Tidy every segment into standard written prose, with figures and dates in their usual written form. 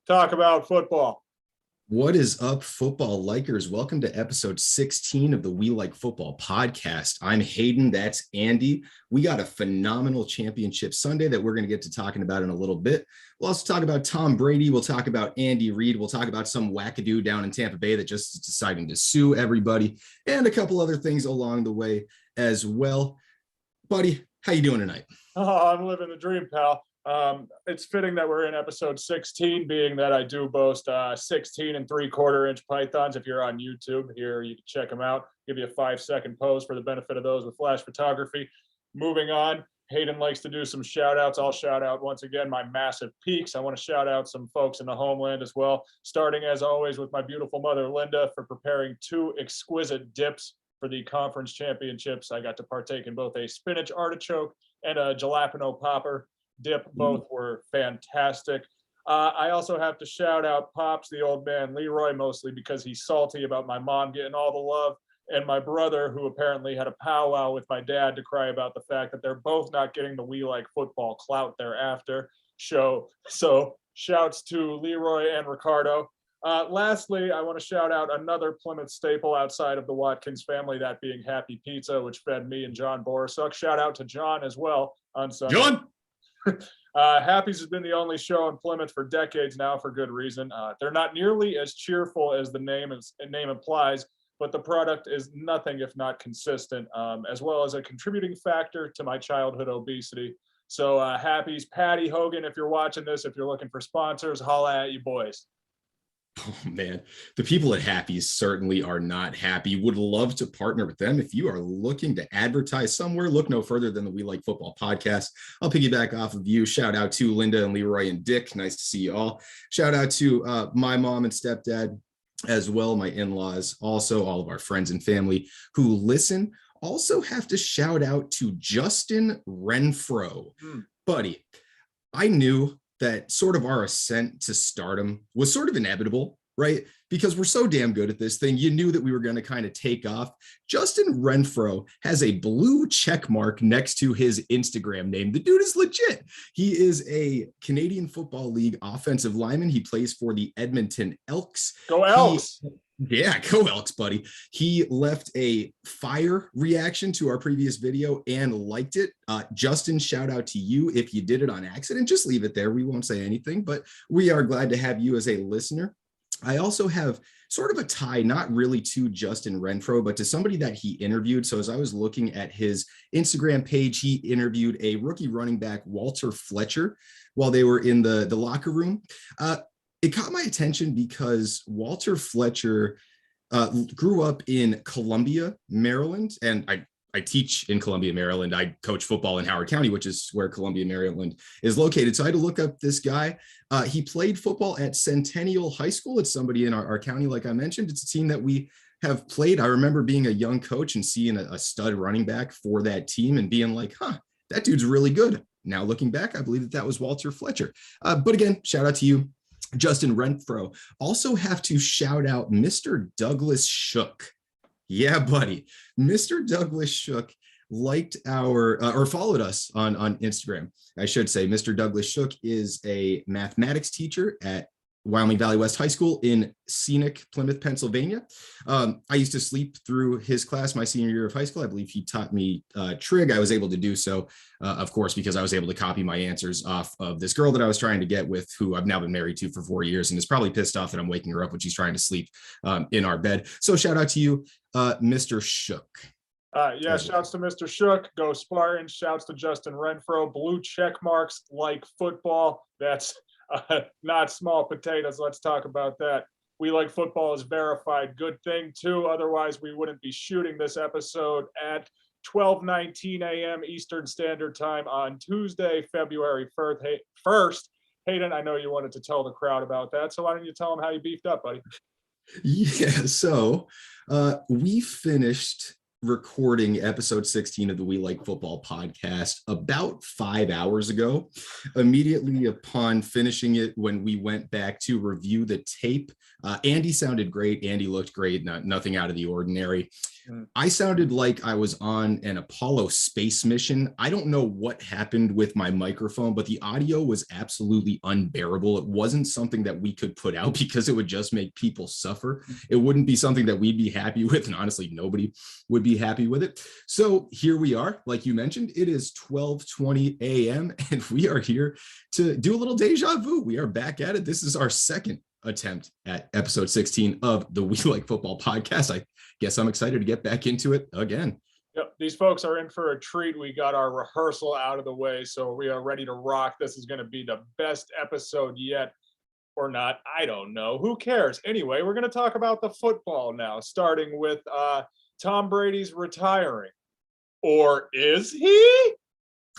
talk about football. What is up, football likers? Welcome to episode 16 of the We Like Football podcast. I'm Hayden. That's Andy. We got a phenomenal championship Sunday that we're going to get to talking about in a little bit. We'll also talk about Tom Brady. We'll talk about Andy Reid. We'll talk about some wackadoo down in Tampa Bay that just is deciding to sue everybody, and a couple other things along the way as well. Buddy, how you doing tonight? Oh, I'm living the dream, pal. It's fitting that we're in episode 16, being that I do boast 16 and 3/4 inch pythons. If you're on YouTube here, you can check them out. Give you a 5-second pose for the benefit of those with flash photography. Moving on, Hayden likes to do some shout outs. I'll shout out once again my massive peaks. I want to shout out some folks in the homeland as well, starting as always with my beautiful mother, Linda, for preparing 2 exquisite dips for the conference championships. I got to partake in both a spinach artichoke and a jalapeno popper dip. Both were fantastic. I also have to shout out Pops, the old man, Leroy, mostly because he's salty about my mom getting all the love, and my brother, who apparently had a powwow with my dad to cry about the fact that they're both not getting the We Like Football clout thereafter show. So shouts to Leroy and Ricardo. Lastly, I want to shout out another Plymouth staple outside of the Watkins family, that being Happy Pizza, which fed me and John Borisuk. Shout out to John as well on Sunday. John! Happy's has been the only show in Plymouth for decades now, for good reason. They're not nearly as cheerful as the name implies, but the product is nothing if not consistent, as well as a contributing factor to my childhood obesity. So Happy's, Patty Hogan, if you're watching this, if you're looking for sponsors, holla at you boys. Oh man, the people at Happy's certainly are not happy. Would love to partner with them. If you are looking to advertise somewhere, look no further than the We Like Football podcast. I'll piggyback off of you. Shout out to Linda and Leroy and Dick. Nice to see you all. Shout out to my mom and stepdad as well, my in-laws, also all of our friends and family who listen. Also have to shout out to Justin Renfro. Buddy, I knew that sort of our ascent to stardom was sort of inevitable, right? Because we're so damn good at this thing. You knew that we were going to kind of take off. Justin Renfro has a blue check mark next to his Instagram name. The dude is legit. He is a Canadian Football League offensive lineman. He plays for the Edmonton Elks. Go Elks! Yeah, go Elks, buddy. He left a fire reaction to our previous video and liked it. Justin, shout out to you. If you did it on accident, just leave it there. We won't say anything, but we are glad to have you as a listener. I also have sort of a tie, not really to Justin Renfro, but to somebody that he interviewed. So as I was looking at his Instagram page, he interviewed a rookie running back, Walter Fletcher, while they were in the locker room. It caught my attention because Walter Fletcher grew up in Columbia, Maryland, and I teach in Columbia, Maryland. I coach football in Howard County, which is where Columbia, Maryland is located. So I had to look up this guy. He played football at Centennial High School. It's somebody in our county, like I mentioned. It's a team that we have played. I remember being a young coach and seeing a stud running back for that team and being like, that dude's really good. Now looking back, I believe that was Walter Fletcher. But again, shout out to you, Justin Renfro. Also have to shout out Mr. Douglas Shook. Yeah, buddy. Mr. Douglas Shook liked our or followed us on Instagram. I should say Mr. Douglas Shook is a mathematics teacher at Wyoming Valley West High School in scenic Plymouth, Pennsylvania. I used to sleep through his class my senior year of high school. I believe he taught me trig. I was able to do so, of course, because I was able to copy my answers off of this girl that I was trying to get with, who I've now been married to for 4 years, and is probably pissed off that I'm waking her up when she's trying to sleep in our bed. So shout out to you, Mr. Shook. Yeah, shouts to Mr. Shook. Go Spartans. Shouts to Justin Renfro. Blue check marks like football. That's not small potatoes. Let's talk about that. We Like Football is verified. Good thing, too. Otherwise, we wouldn't be shooting this episode at 12:19 a.m. Eastern Standard Time on Tuesday, February 1st. Hayden, I know you wanted to tell the crowd about that, so why don't you tell them how you beefed up, buddy? Yeah, so we finished recording episode 16 of the We Like Football podcast about 5 hours ago. Immediately upon finishing it, when we went back to review the tape, Andy sounded great. Andy looked great, nothing out of the ordinary. I sounded like I was on an Apollo space mission. I don't know what happened with my microphone, but the audio was absolutely unbearable. It wasn't something that we could put out because it would just make people suffer. It wouldn't be something that we'd be happy with. And honestly, nobody would be happy with it. So here we are. Like you mentioned, it is 12:20 a.m. and we are here to do a little deja vu. We are back at it. This is our second attempt at episode 16 of the We Like Football podcast. I guess I'm excited to get back into it again. Yep, these folks are in for a treat. We got our rehearsal out of the way, so we are ready to rock. This is going to be the best episode yet, or not. I don't know. Who cares? Anyway, we're going to talk about the football now, starting with Tom Brady's retiring. Or is he?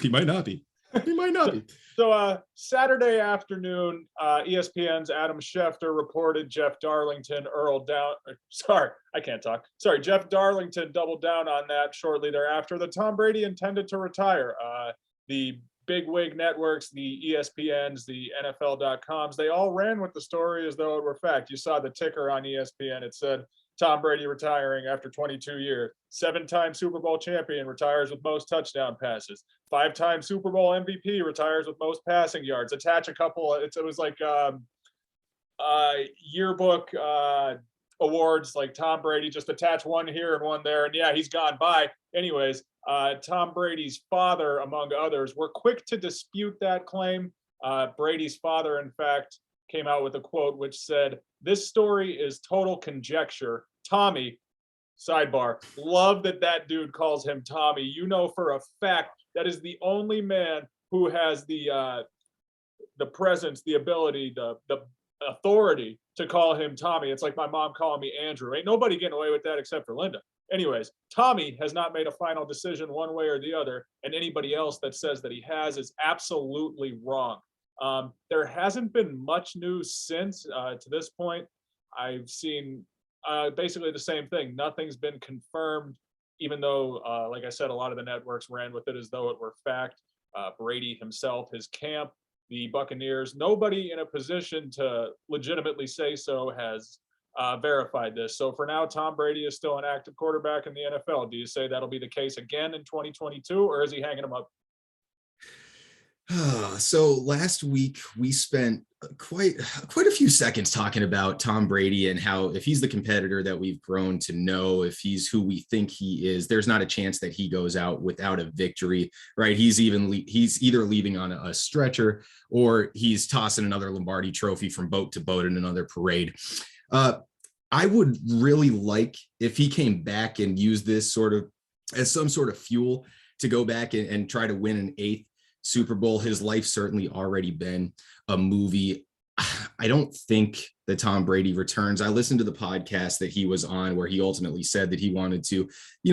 He might not be. He might not be. So Saturday afternoon, ESPN's Adam Schefter reported Jeff Darlington Jeff Darlington doubled down on that shortly thereafter that Tom Brady intended to retire. The bigwig networks, the ESPNs, the NFL.coms, they all ran with the story as though it were fact. You saw the ticker on ESPN. It said, Tom Brady retiring after 22 years. 7-time Super Bowl champion retires with most touchdown passes. 5-time Super Bowl MVP retires with most passing yards. Attach a couple. It was like yearbook awards, like Tom Brady. Just attach one here and one there, and yeah, he's gone by. Anyways, Tom Brady's father, among others, were quick to dispute that claim. Brady's father, in fact, came out with a quote which said, "This story is total conjecture. Tommy," sidebar, love that dude calls him Tommy. You know for a fact that is the only man who has the presence, the ability, the authority to call him Tommy. It's like my mom calling me Andrew. Ain't nobody getting away with that except for Linda. Anyways, Tommy has not made a final decision one way or the other, and anybody else that says that he has is absolutely wrong. There hasn't been much news since to this point. I've seen basically the same thing. Nothing's been confirmed, even though, like I said, a lot of the networks ran with it as though it were fact. Brady himself, his camp, the Buccaneers, nobody in a position to legitimately say so has verified this. So for now, Tom Brady is still an active quarterback in the NFL. Do you say that'll be the case again in 2022, or is he hanging him up? So last week we spent quite a few seconds talking about Tom Brady and how if he's the competitor that we've grown to know, if he's who we think he is, there's not a chance that he goes out without a victory, right? He's either leaving on a stretcher or he's tossing another Lombardi trophy from boat to boat in another parade. I would really like if he came back and used this sort of as some sort of fuel to go back and try to win an 8th Super Bowl. His life's certainly already been a movie. I don't think that Tom Brady returns. I listened to the podcast that he was on where he ultimately said that he wanted to,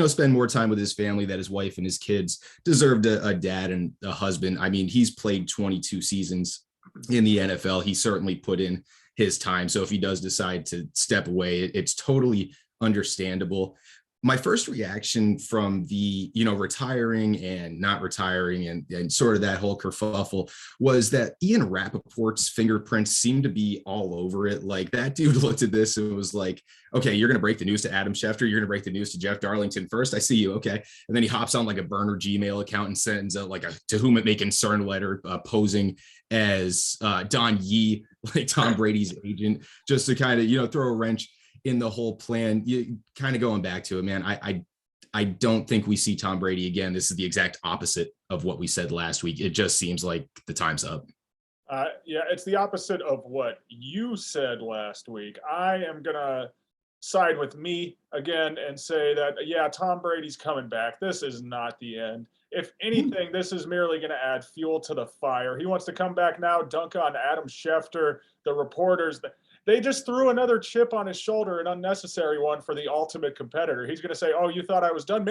spend more time with his family, that his wife and his kids deserved a dad and a husband. I mean, he's played 22 seasons in the NFL. He certainly put in his time. So if he does decide to step away, it's totally understandable. My first reaction from the, retiring and not retiring and sort of that whole kerfuffle was that Ian Rappaport's fingerprints seemed to be all over it. Like that dude looked at this and was like, okay, you're going to break the news to Adam Schefter. You're going to break the news to Jeff Darlington first. I see you. Okay. And then he hops on like a burner Gmail account and sends out like a to whom it may concern letter posing as Don Yee, like Tom Brady's agent, just to kind of, throw a wrench in the whole plan. You kind of going back to it, man. I don't think we see Tom Brady again. This is the exact opposite of what we said last week. It just seems like the time's up. Yeah, it's the opposite of what you said last week. I am gonna side with me again and say that, yeah, Tom Brady's coming back. This is not the end. If anything, this is merely going to add fuel to the fire. He wants to come back now, dunk on Adam Schefter, the reporters. They just threw another chip on his shoulder, an unnecessary one for the ultimate competitor. He's going to say, oh, you thought I was done?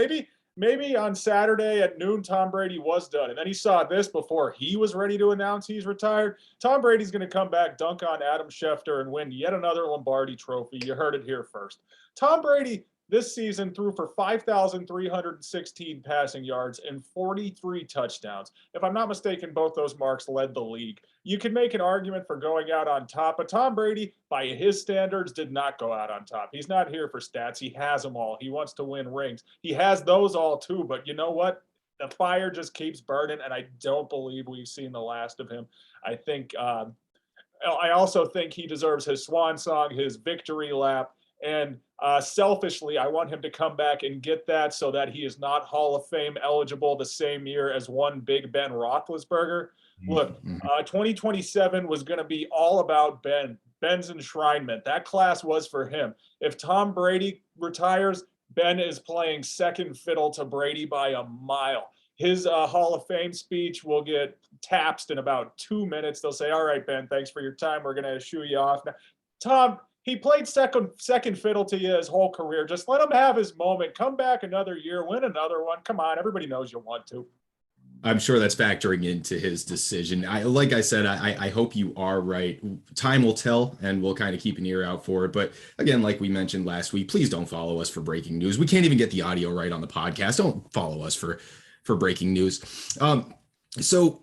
Maybe on Saturday at noon, Tom Brady was done. And then he saw this before he was ready to announce he's retired. Tom Brady's going to come back, dunk on Adam Schefter, and win yet another Lombardi trophy. You heard it here first. Tom Brady this season threw for 5,316 passing yards and 43 touchdowns. If I'm not mistaken, both those marks led the league. You could make an argument for going out on top, but Tom Brady, by his standards, did not go out on top. He's not here for stats. He has them all. He wants to win rings. He has those all too, but you know what? The fire just keeps burning, and I don't believe we've seen the last of him. I also think he deserves his swan song, his victory lap. And selfishly, I want him to come back and get that so that he is not Hall of Fame eligible the same year as one Big Ben Roethlisberger. Look, 2027 was going to be all about Ben's enshrinement. That class was for him. If Tom Brady retires, Ben is playing second fiddle to Brady by a mile. His Hall of Fame speech will get tapped in about 2 minutes. They'll say, all right, Ben, thanks for your time. We're going to shoo you off now. Tom, he played second fiddle to you his whole career. Just let him have his moment. Come back another year, win another one. Come on, everybody knows you want to. I'm sure that's factoring into his decision. Like I said, I hope you are right. Time will tell, and we'll kind of keep an ear out for it. But again, like we mentioned last week, please don't follow us for breaking news. We can't even get the audio right on the podcast. Don't follow us for breaking news. So,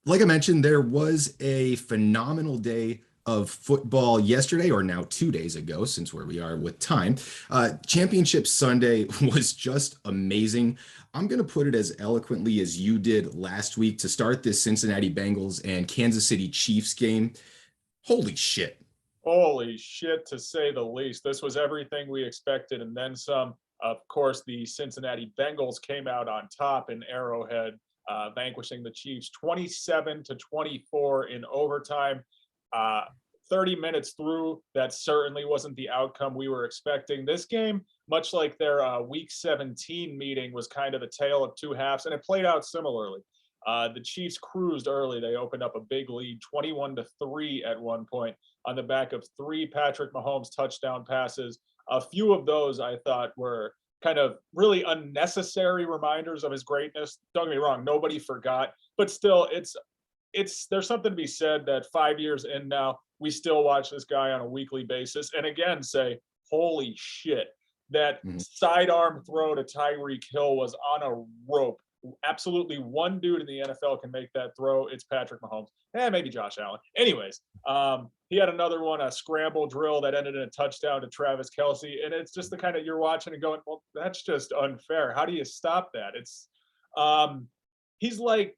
like I mentioned, there was a phenomenal day of football yesterday, or now 2 days ago, since where we are with time. Championship Sunday was just amazing. I'm going to put it as eloquently as you did last week to start this Cincinnati Bengals and Kansas City Chiefs game. Holy shit. Holy shit, to say the least. This was everything we expected and then some. Of course, the Cincinnati Bengals came out on top in Arrowhead, vanquishing the Chiefs 27-24 in overtime. 30 minutes through, that certainly wasn't the outcome we were expecting. This game, much like their Week 17 meeting, was kind of the tale of two halves, and it played out similarly. The Chiefs cruised early. They opened up a big lead, 21-3 at one point, on the back of 3 Patrick Mahomes touchdown passes. A few of those I thought were kind of really unnecessary reminders of his greatness. Don't get me wrong, nobody forgot, but still, there's something to be said that 5 years in now, we still watch this guy on a weekly basis and again say, holy shit, that sidearm throw to Tyreek Hill was on a rope. Absolutely one dude in the NFL can make that throw. It's Patrick Mahomes. Maybe Josh Allen. Anyways, he had another one, a scramble drill that ended in a touchdown to Travis Kelce. And it's just the kind of, you're watching and going, well, that's just unfair. How do you stop that? He's like,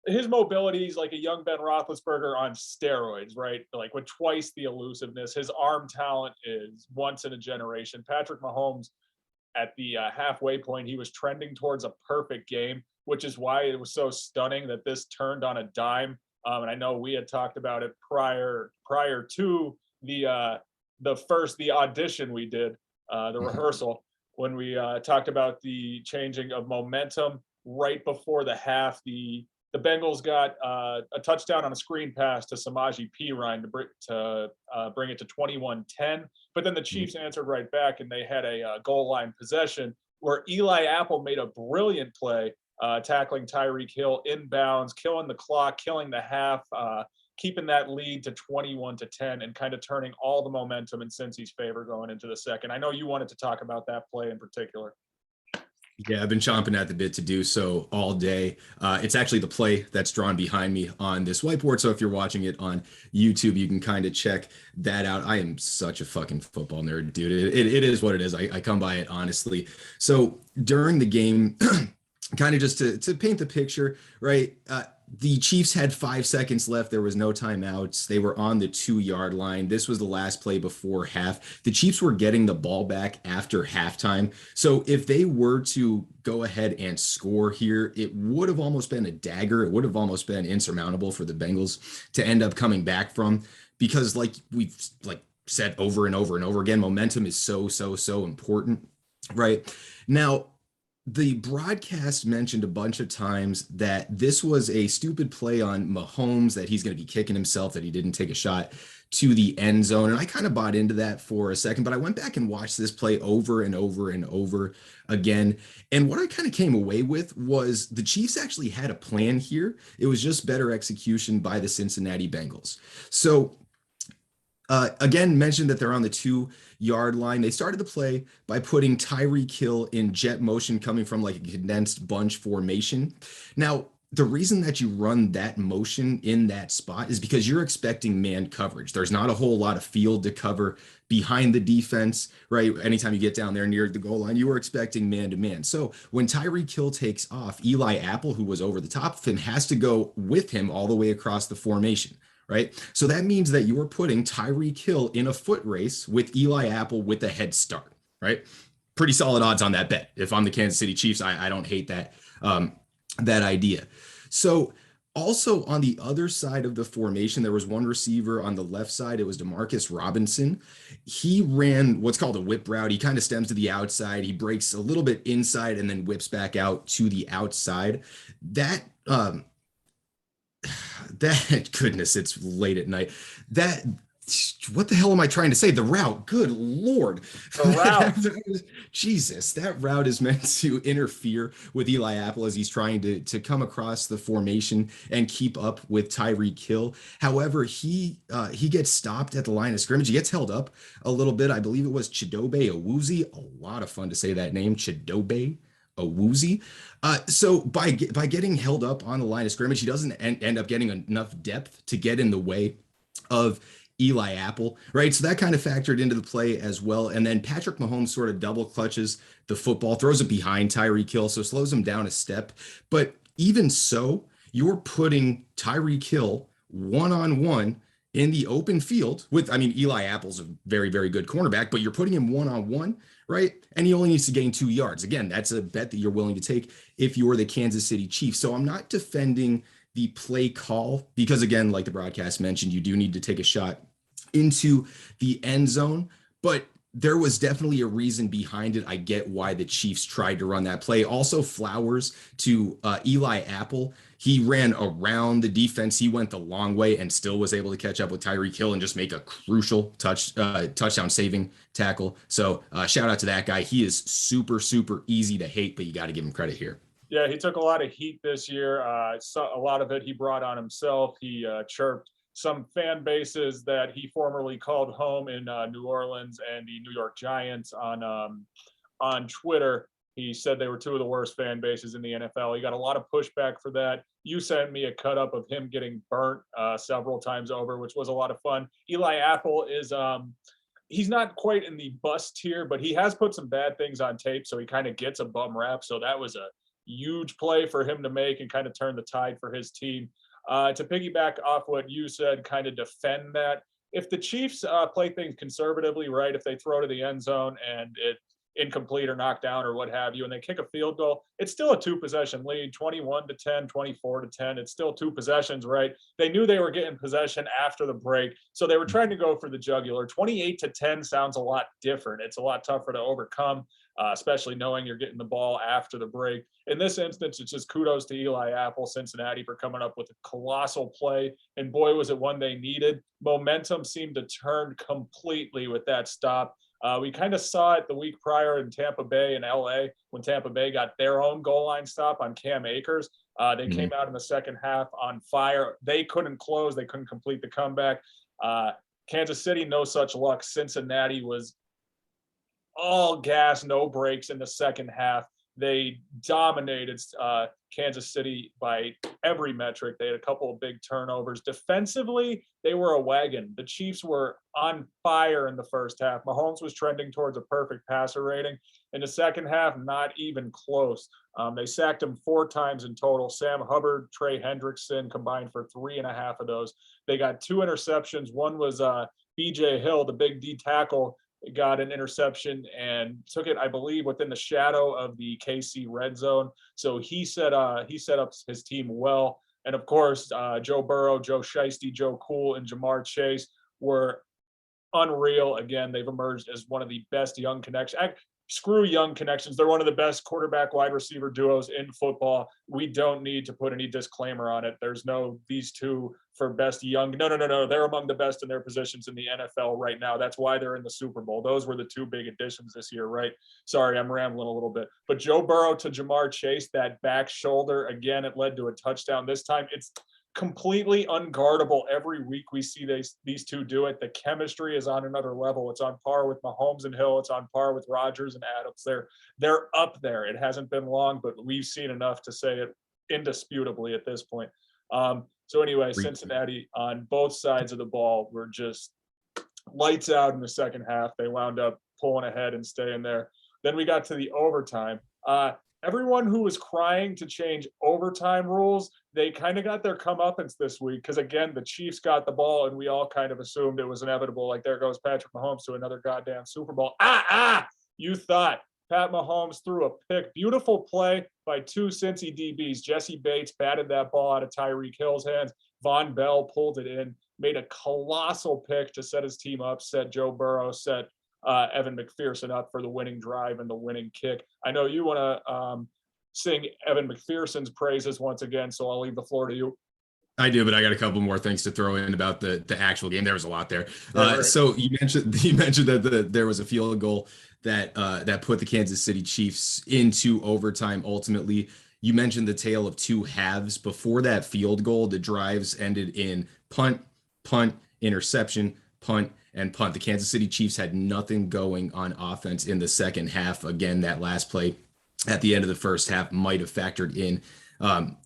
his mobility is like a young Ben Roethlisberger on steroids, right? Like with twice the elusiveness. His arm talent is once in a generation. Patrick Mahomes, at the halfway point, he was trending towards a perfect game, which is why it was so stunning that this turned on a dime. And I know we had talked about it prior to the audition we did, the rehearsal, when we talked about the changing of momentum right before the half. The Bengals got a touchdown on a screen pass to Samaje Perine to bring it to 21-10. But then the Chiefs answered right back, and they had a goal line possession where Eli Apple made a brilliant play, tackling Tyreek Hill inbounds, killing the clock, killing the half, keeping that lead to 21-10, and kind of turning all the momentum in Cincy's favor going into the second. I know you wanted to talk about that play in particular. Yeah, I've been chomping at the bit to do so all day. It's actually the play that's drawn behind me on this whiteboard. So if you're watching it on YouTube, you can kind of check that out. I am such a fucking football nerd, dude. It is what it is. I come by it honestly. So during the game, kind of just to paint the picture, right? The Chiefs had 5 seconds left. There was no timeouts. They were on the 2-yard line. This was the last play before half. The Chiefs were getting the ball back after halftime. So if they were to go ahead and score here, it would have almost been a dagger. It would have almost been insurmountable for the Bengals to end up coming back from, because like we've said over and over and over again, momentum is so important, right? Now, the broadcast mentioned a bunch of times that this was a stupid play on Mahomes, that he's going to be kicking himself, that he didn't take a shot to the end zone. And I kind of bought into that for a second, but I went back and watched this play over and over and over again. And what I kind of came away with was the Chiefs actually had a plan here. It was just better execution by the Cincinnati Bengals. So Again, mentioned that they're on the 2-yard line. They started the play by putting Tyreek Hill in jet motion coming from like a condensed bunch formation. Now, the reason that you run that motion in that spot is because you're expecting man coverage. There's not a whole lot of field to cover behind the defense, right? Anytime you get down there near the goal line, you were expecting man to man. So when Tyreek Hill takes off, Eli Apple, who was over the top of him, has to go with him all the way across the formation. Right. So that means that you are putting Tyreek Hill in a foot race with Eli Apple with a head start. Right. Pretty solid odds on that bet. If I'm the Kansas City Chiefs, I don't hate that idea. So also on the other side of the formation, there was one receiver on the left side. It was Demarcus Robinson. He ran what's called a whip route. He kind of stems to the outside. He breaks a little bit inside and then whips back out to the outside. That goodness, it's late at night. That what the hell am I trying to say? The route, good Lord. The route. Jesus, that route is meant to interfere with Eli Apple as he's trying to come across the formation and keep up with Tyreek Hill. However, he gets stopped at the line of scrimmage. He gets held up a little bit. I believe it was Chidobe Awuzie. A lot of fun to say that name, Chidobe Awuzie. So by getting held up on the line of scrimmage, he doesn't end up getting enough depth to get in the way of Eli Apple, right? So that kind of factored into the play as well. And then Patrick Mahomes sort of double clutches the football, throws it behind Tyreek Hill, so slows him down a step. But even so, you're putting Tyreek Hill one-on-one in the open field with, I mean, Eli Apple's a very, very good cornerback, but you're putting him one-on-one, right? And he only needs to gain 2 yards. Again, that's a bet that you're willing to take if you're the Kansas City Chiefs. So I'm not defending the play call because, again, like the broadcast mentioned, you do need to take a shot into the end zone, but there was definitely a reason behind it. I get why the Chiefs tried to run that play. Also, flowers to Eli Apple. He ran around the defense. He went the long way and still was able to catch up with Tyreek Hill and just make a crucial touchdown saving tackle. So shout out to that guy. He is super, super easy to hate, but you got to give him credit here. Yeah, he took a lot of heat this year. So a lot of it he brought on himself. He chirped some fan bases that he formerly called home in New Orleans and the New York Giants on Twitter. He said they were two of the worst fan bases in the NFL. He got a lot of pushback for that. You sent me a cut up of him getting burnt several times over, which was a lot of fun. Eli Apple is he's not quite in the bust tier, but he has put some bad things on tape, so he kind of gets a bum rap. So that was a huge play for him to make and kind of turn the tide for his team. To piggyback off what you said, kind of defend that. If the Chiefs play things conservatively, right, if they throw to the end zone and it incomplete or knocked down or what have you, and they kick a field goal, it's still a 2-possession lead, 21-10, 24-10. It's still 2 possessions, right? They knew they were getting possession after the break, so they were trying to go for the jugular. 28-10 sounds a lot different. It's a lot tougher to overcome, especially knowing you're getting the ball after the break. In this instance, it's just kudos to Eli Apple, Cincinnati, for coming up with a colossal play. And boy, was it one they needed. Momentum seemed to turn completely with that stop. We kind of saw it the week prior in Tampa Bay and LA when Tampa Bay got their own goal line stop on Cam Akers. They came out in the second half on fire. They couldn't close. They couldn't complete the comeback. Kansas City, no such luck. Cincinnati was all gas, no brakes in the second half. They dominated Kansas City by every metric. They had a couple of big turnovers. Defensively, they were a wagon. The Chiefs were on fire in the first half. Mahomes was trending towards a perfect passer rating. In the second half, not even close. They sacked him 4 times in total. Sam Hubbard, Trey Hendrickson combined for 3.5 of those. They got 2 interceptions. One was B.J. Hill, the big D tackle, got an interception and took it, I believe, within the shadow of the KC red zone. So he set up his team well. And of course, Joe Burrow, Joe Shiesty, Joe Cool, and Jamar Chase were unreal. Again, they've emerged as one of the best young connections. Screw young connections. They're one of the best quarterback wide receiver duos in football. We don't need to put any disclaimer on it. There's no these two for best young. No. They're among the best in their positions in the NFL right now. That's why they're in the Super Bowl. Those were the 2 big additions this year, right? Sorry, I'm rambling a little bit. But Joe Burrow to Jamar Chase, that back shoulder, again, it led to a touchdown. This time completely unguardable every week. We see these two do it. The chemistry is on another level. It's on par with Mahomes and Hill. It's on par with Rodgers and Adams. They're up there. It hasn't been long, but we've seen enough to say it indisputably at this point. So anyway, Cincinnati on both sides of the ball were just lights out in the second half. They wound up pulling ahead and staying there. Then we got to the overtime. Everyone who was crying to change overtime rules, they kind of got their comeuppance this week because, again, the Chiefs got the ball and we all kind of assumed it was inevitable. Like, there goes Patrick Mahomes to another goddamn Super Bowl. You thought. Pat Mahomes threw a pick. Beautiful play by two Cincy DBs. Jesse Bates batted that ball out of Tyreek Hill's hands. Von Bell pulled it in, made a colossal pick to set his team up, set Joe Burrow, set Evan McPherson up for the winning drive and the winning kick. I know you want to sing Evan McPherson's praises once again, so I'll leave the floor to you. I do, but I got a couple more things to throw in about the actual game. There was a lot there. Right. So you mentioned that there was a field goal that put the Kansas City Chiefs into overtime. Ultimately, you mentioned the tale of two halves. Before that field goal, the drives ended in punt, interception, punt, and punt. The Kansas City Chiefs had nothing going on offense in the second half. Again, that last play at the end of the first half might have factored in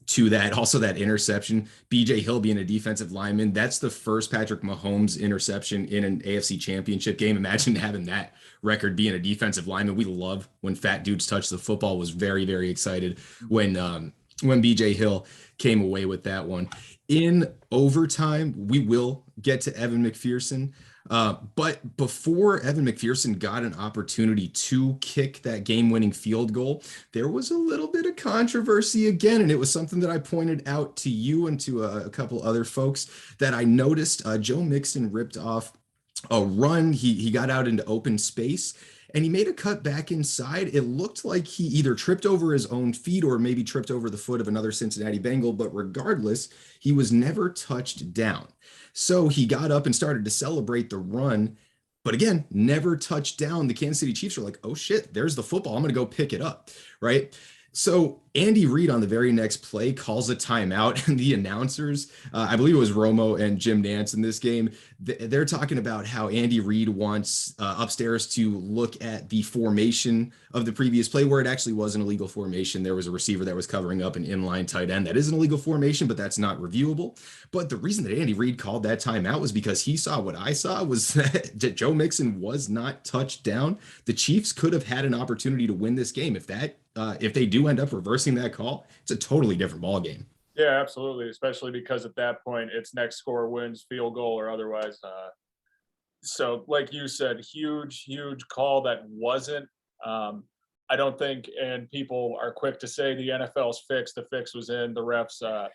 to that. Also, that interception, BJ Hill being a defensive lineman, that's the first Patrick Mahomes interception in an AFC championship game. Imagine having that record being a defensive lineman. We love when fat dudes touch the football. Was very, very excited when BJ Hill came away with that one. In overtime, we will get to Evan McPherson. But before Evan McPherson got an opportunity to kick that game-winning field goal, there was a little bit of controversy again, and it was something that I pointed out to you and to a couple other folks that I noticed. Joe Mixon ripped off a run. He got out into open space, and he made a cut back inside. It looked like he either tripped over his own feet or maybe tripped over the foot of another Cincinnati Bengal, but regardless, he was never touched down. So he got up and started to celebrate the run, but again, never touched down. The Kansas City Chiefs are like, oh shit, there's the football. I'm going to go pick it up, right? So Andy Reid on the very next play calls a timeout, and the announcers, I believe it was Romo and Jim Nantz in this game, they're talking about how Andy Reid wants upstairs to look at the formation of the previous play where it actually was an illegal formation. There was a receiver that was covering up an inline tight end. That is an illegal formation, but that's not reviewable. But the reason that Andy Reid called that timeout was because he saw what I saw was that Joe Mixon was not touched down. The Chiefs could have had an opportunity to win this game. If they do end up reversing that call, it's a totally different ball game. Yeah, absolutely. Especially because at that point, it's next score wins, field goal or otherwise. So like you said, huge call that wasn't. I don't think, and people are quick to say the NFL's fixed. The fix was in. The refs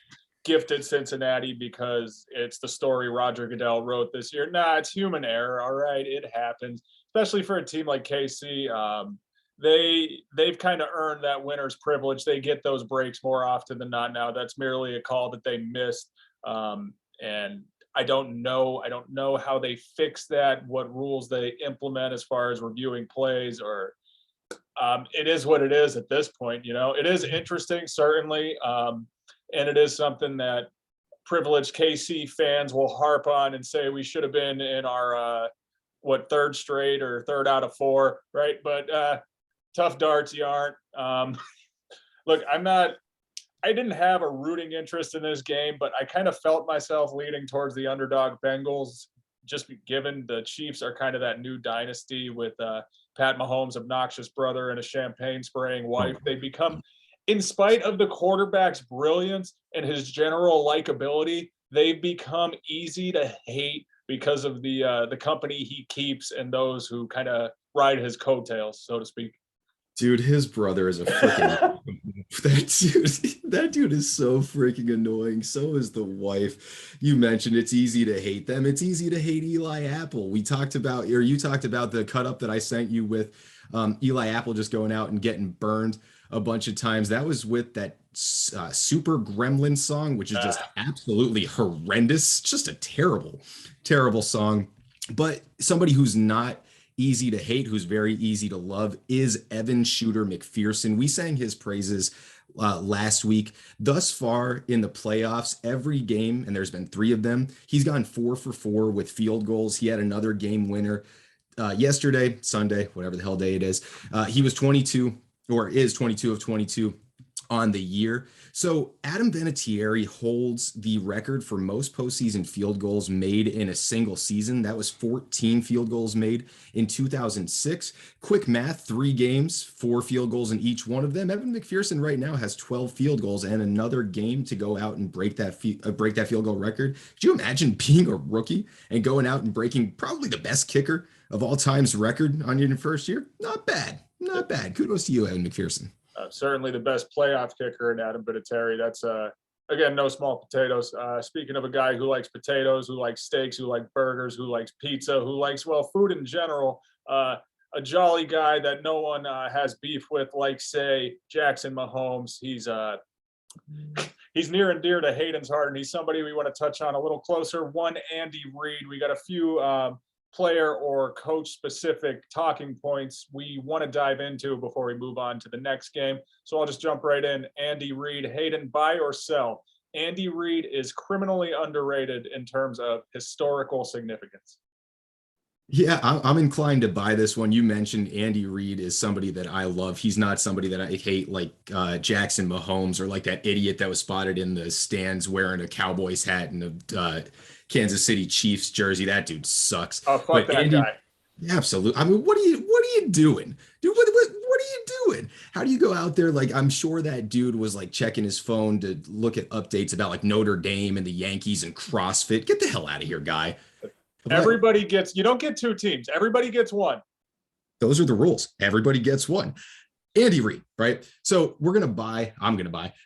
gifted Cincinnati because it's the story Roger Goodell wrote this year. Nah, it's human error. All right, it happens, especially for a team like KC. They've kind of earned that winner's privilege. They get those breaks more often than not now. That's merely a call that they missed. And I don't know how they fix that, what rules they implement as far as reviewing plays, or it is what it is at this point. It is interesting, certainly. And it is something that privileged KC fans will harp on and say we should have been in our, third straight or third out of four, right? But tough darts, you aren't. Look, I didn't have a rooting interest in this game, but I kind of felt myself leaning towards the underdog Bengals, just given the Chiefs are kind of that new dynasty with Pat Mahomes' obnoxious brother and a champagne spraying wife. They become, in spite of the quarterback's brilliance and his general likability, they've become easy to hate because of the company he keeps and those who kind of ride his coattails, so to speak. Dude, his brother is a freaking that dude is so freaking annoying. So is the wife. You mentioned it's easy to hate them. It's easy to hate Eli Apple. You talked about the cut up that I sent you with Eli Apple just going out and getting burned a bunch of times. That was with that Super Gremlin song, which is just absolutely horrendous. Just a terrible song. But somebody who's not easy to hate, who's very easy to love, is Evan Shooter McPherson. We sang his praises last week. Thus far in the playoffs, every game, and there's been 3 of them, he's gone 4 for 4 with field goals. He had another game winner yesterday, Sunday, whatever the hell day it is. He was 22 or is 22 of 22 on the year. So Adam Vinatieri holds the record for most postseason field goals made in a single season. That was 14 field goals made in 2006. Quick math, 3 games, 4 field goals in each one of them. Evan McPherson right now has 12 field goals and another game to go out and break that field goal record. Could you imagine being a rookie and going out and breaking probably the best kicker of all time's record on your first year? Not bad. Not bad. Kudos to you, Evan McPherson. Certainly the best playoff kicker in Adam Vinatieri. That's, again, no small potatoes. Speaking of a guy who likes potatoes, who likes steaks, who likes burgers, who likes pizza, who likes, well, food in general, a jolly guy that no one has beef with, like, say, Jackson Mahomes. He's near and dear to Hayden's heart, and he's somebody we want to touch on a little closer. One, Andy Reid. We got a few player or coach specific talking points we want to dive into before we move on to the next game. So I'll just jump right in. Andy Reid. Hayden, buy or sell? Andy Reid is criminally underrated in terms of historical significance. Yeah, I'm inclined to buy this one. You mentioned Andy Reid is somebody that I love. He's not somebody that I hate like Jackson Mahomes or like that idiot that was spotted in the stands wearing a Cowboys hat and a Kansas City Chiefs jersey. That dude sucks. Oh, fuck that Andy, guy. Absolutely. I mean, what are you doing? Dude, what are you doing? How do you go out there? Like, I'm sure that dude was like checking his phone to look at updates about like Notre Dame and the Yankees and CrossFit. Get the hell out of here, guy. Everybody gets, you don't get 2 teams. Everybody gets 1. Those are the rules. Everybody gets 1. Andy Reid, right? So I'm going to buy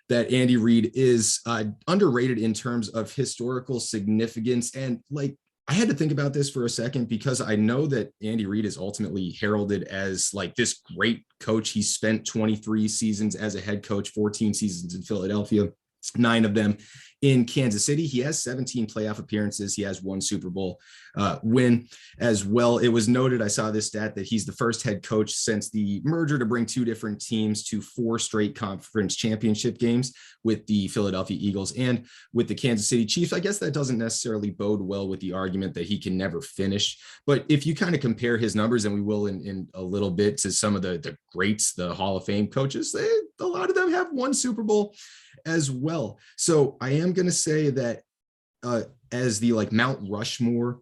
that Andy Reid is underrated in terms of historical significance. And like, I had to think about this for a second because I know that Andy Reid is ultimately heralded as like this great coach. He spent 23 seasons as a head coach, 14 seasons in Philadelphia, 9 of them in Kansas City. He has 17 playoff appearances. He has 1 Super Bowl win as well. It was noted, I saw this stat, that he's the first head coach since the merger to bring 2 different teams to 4 straight conference championship games with the Philadelphia Eagles and with the Kansas City Chiefs. I guess that doesn't necessarily bode well with the argument that he can never finish. But if you kind of compare his numbers, and we will in a little bit, to some of the greats, the Hall of Fame coaches, a lot of them have 1 Super Bowl as well. So I am going to say that as the like Mount Rushmore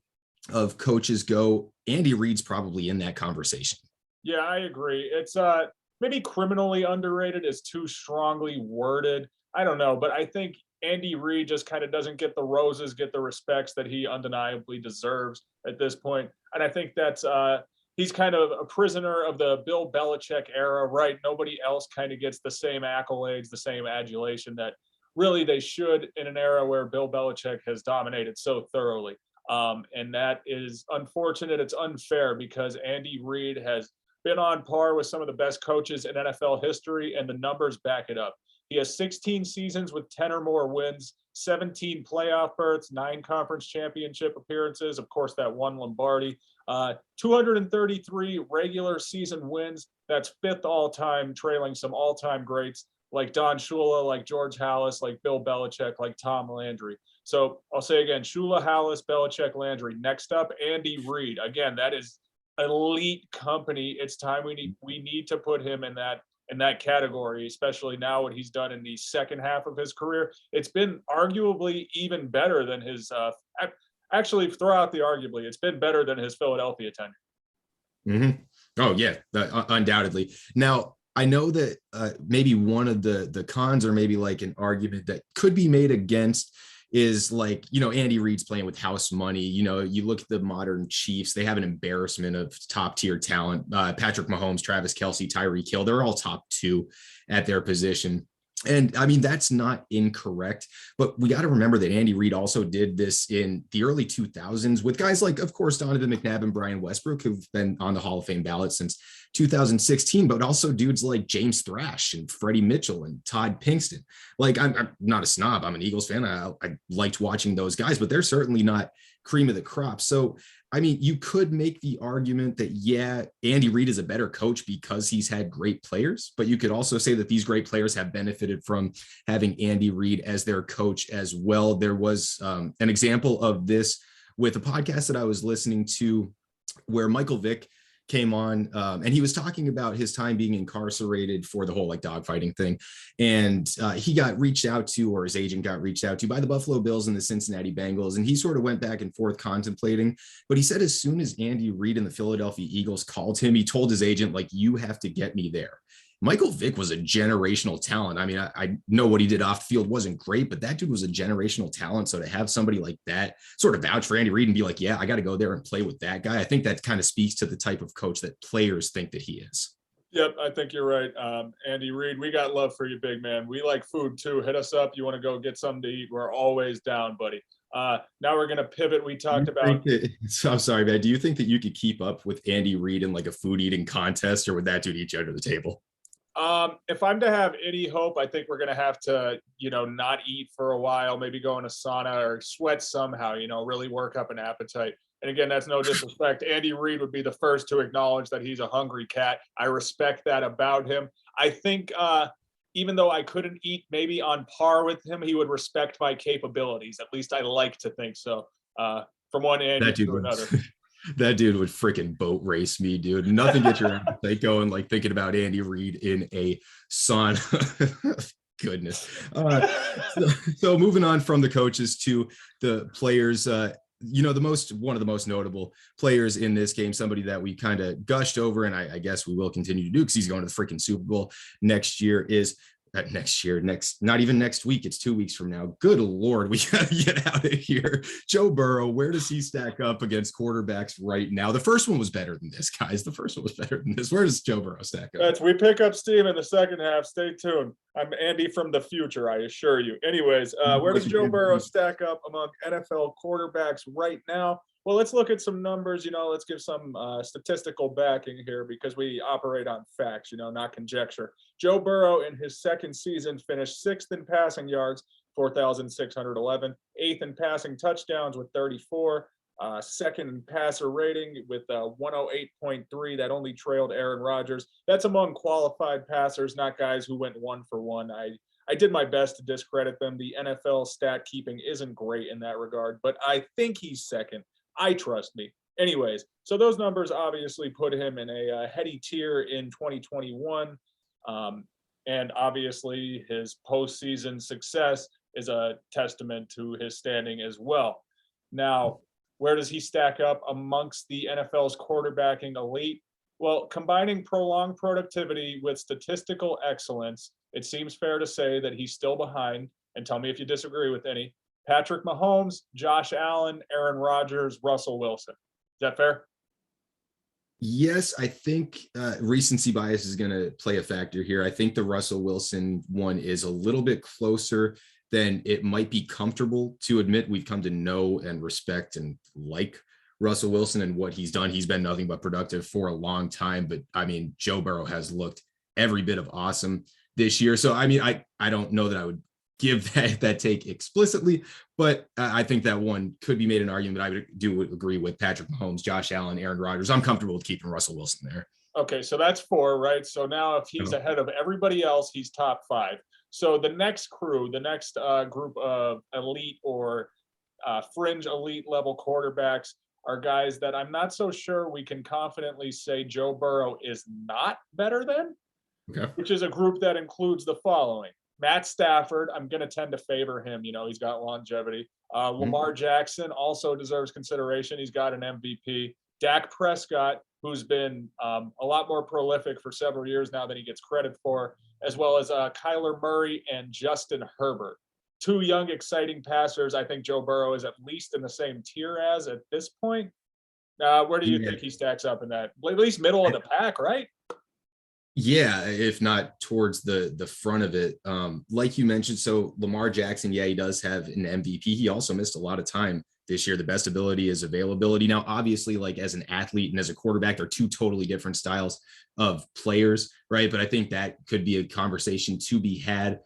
of coaches go, Andy Reid's probably in that conversation. Yeah, I agree. It's maybe criminally underrated is too strongly worded. I don't know, but I think Andy Reid just kind of doesn't get the roses, get the respects that he undeniably deserves at this point. And I think that's he's kind of a prisoner of the Bill Belichick era, right? Nobody else kind of gets the same accolades, the same adulation that really they should in an era where Bill Belichick has dominated so thoroughly. And that is unfortunate. It's unfair because Andy Reid has been on par with some of the best coaches in NFL history, and the numbers back it up. He has 16 seasons with 10 or more wins, 17 playoff berths, 9 conference championship appearances. Of course, that 1 Lombardi, 233 regular season wins. That's 5th all time, trailing some all time greats like Don Shula, like George Halas, like Bill Belichick, like Tom Landry. So I'll say again, Shula, Halas, Belichick, Landry. Next up, Andy Reid. Again, that is elite company. It's time we need to put him in that category, especially now what he's done in the second half of his career. It's been arguably even better than his actually throw out the arguably. It's been better than his Philadelphia tenure. Mm-hmm. Oh yeah, undoubtedly. Now I know that maybe one of the cons, or maybe like an argument that could be made against, is like, Andy Reid's playing with house money. You look at the modern Chiefs, they have an embarrassment of top tier talent. Patrick Mahomes, Travis Kelce, Tyreek Hill, they're all top 2 at their position. And I mean, that's not incorrect, but we got to remember that Andy Reid also did this in the early 2000s with guys like, of course, Donovan McNabb and Brian Westbrook, who've been on the Hall of Fame ballot since 2016, but also dudes like James Thrash and Freddie Mitchell and Todd Pinkston. Like, I'm not a snob. I'm an Eagles fan. I liked watching those guys, but they're certainly not cream of the crop. So, I mean, you could make the argument that, yeah, Andy Reid is a better coach because he's had great players, but you could also say that these great players have benefited from having Andy Reid as their coach as well. There was an example of this with a podcast that I was listening to where Michael Vick came on and he was talking about his time being incarcerated for the whole like dogfighting thing. And he got reached out to, or his agent got reached out to by the Buffalo Bills and the Cincinnati Bengals. And he sort of went back and forth contemplating, but he said as soon as Andy Reid and the Philadelphia Eagles called him, he told his agent, like, you have to get me there. Michael Vick was a generational talent. I mean, I know what he did off the field wasn't great, but that dude was a generational talent. So to have somebody like that sort of vouch for Andy Reid and be like, yeah, I got to go there and play with that guy, I think that kind of speaks to the type of coach that players think that he is. Yep, I think you're right. Andy Reid, we got love for you, big man. We like food too. Hit us up. You want to go get something to eat? We're always down, buddy. Now we're going to pivot. We talked about. I'm sorry, man. Do you think that you could keep up with Andy Reid in like a food eating contest, or would that dude eat you under the table? If I'm to have any hope, I think we're going to have to, not eat for a while, maybe go in a sauna or sweat somehow, really work up an appetite. And again, that's no disrespect. Andy Reid would be the first to acknowledge that he's a hungry cat. I respect that about him. I think even though I couldn't eat maybe on par with him, he would respect my capabilities. At least I like to think so. From one Andy to another. That dude would freaking boat race me, dude. Nothing gets your appetite going like thinking about Andy Reid in a sauna. Goodness. So moving on from the coaches to the players, one of the most notable players in this game, somebody that we kind of gushed over, and I guess we will continue to do because he's going to the freaking Super Bowl next year, not even next week. It's 2 weeks from now. Good Lord, we got to get out of here. Joe Burrow, where does he stack up against quarterbacks right now? The first one was better than this, guys. The first one was better than this. Where does Joe Burrow stack up? We pick up steam in the second half. Stay tuned. I'm Andy from the future, I assure you. Anyways, where does Joe Burrow stack up among NFL quarterbacks right now? Well, let's look at some numbers. Let's give some statistical backing here because we operate on facts, not conjecture. Joe Burrow in his second season finished 6th in passing yards, 4,611, 8th in passing touchdowns with 34, second in passer rating with 108.3. That only trailed Aaron Rodgers. That's among qualified passers, not guys who went 1 for 1. I did my best to discredit them. The NFL stat keeping isn't great in that regard, but I think he's second. I trust me. Anyways, so those numbers obviously put him in a heady tier in 2021. And obviously his postseason success is a testament to his standing as well. Now, where does he stack up amongst the NFL's quarterbacking elite? Well, combining prolonged productivity with statistical excellence, it seems fair to say that he's still behind, and tell me if you disagree with any, Patrick Mahomes, Josh Allen, Aaron Rodgers, Russell Wilson. Is that fair? Yes, I think recency bias is going to play a factor here. I think the Russell Wilson one is a little bit closer than it might be comfortable to admit. We've come to know and respect and like Russell Wilson and what he's done. He's been nothing but productive for a long time. But I mean, Joe Burrow has looked every bit of awesome this year. So, I mean, I don't know that I would give that take explicitly, but I think that one could be made an argument. I would agree with Patrick Mahomes, Josh Allen, Aaron Rodgers. I'm comfortable with keeping Russell Wilson there. Okay, so that's 4, right? So now if he's ahead of everybody else, he's top 5. So the next crew, the next group of elite or fringe elite level quarterbacks are guys that I'm not so sure we can confidently say Joe Burrow is not better than, which is a group that includes the following. Matt Stafford, I'm going to tend to favor him. He's got longevity. Lamar Jackson also deserves consideration. He's got an MVP. Dak Prescott, who's been a lot more prolific for several years now than he gets credit for, as well as Kyler Murray and Justin Herbert. 2 young, exciting passers. I think Joe Burrow is at least in the same tier as at this point. Where do you think he stacks up in that? At least middle of the pack, right? Yeah, if not towards the front of it. Like you mentioned, so Lamar Jackson, he does have an MVP. He also missed a lot of time this year. The best ability is availability. Now, obviously, like as an athlete and as a quarterback, they're 2 totally different styles of players, right? But I think that could be a conversation to be had.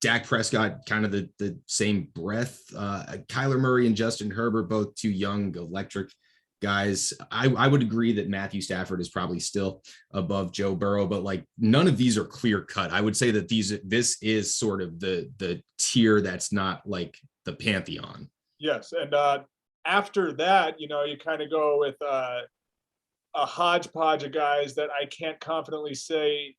Dak Prescott, kind of the same breath. Kyler Murray and Justin Herbert, both two young, electric guys. I would agree that Matthew Stafford is probably still above Joe Burrow, but like none of these are clear cut. I would say that this is sort of the tier that's not like the pantheon. Yes, and after that, you kind of go with a hodgepodge of guys that I can't confidently say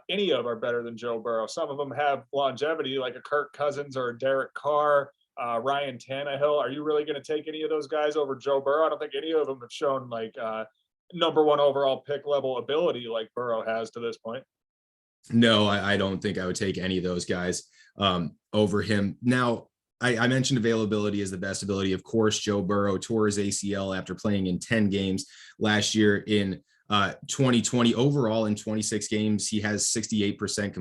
any of are better than Joe Burrow. Some of them have longevity, like a Kirk Cousins or a Derek Carr, Ryan Tannehill. Are you really going to take any of those guys over Joe Burrow? I don't think any of them have shown like number one overall pick level ability like Burrow has to this point. No, I don't think I would take any of those guys over him. Now, I mentioned availability is the best ability. Of course, Joe Burrow tore his ACL after playing in 10 games last year in 2020. Overall, in 26 games, he has 68%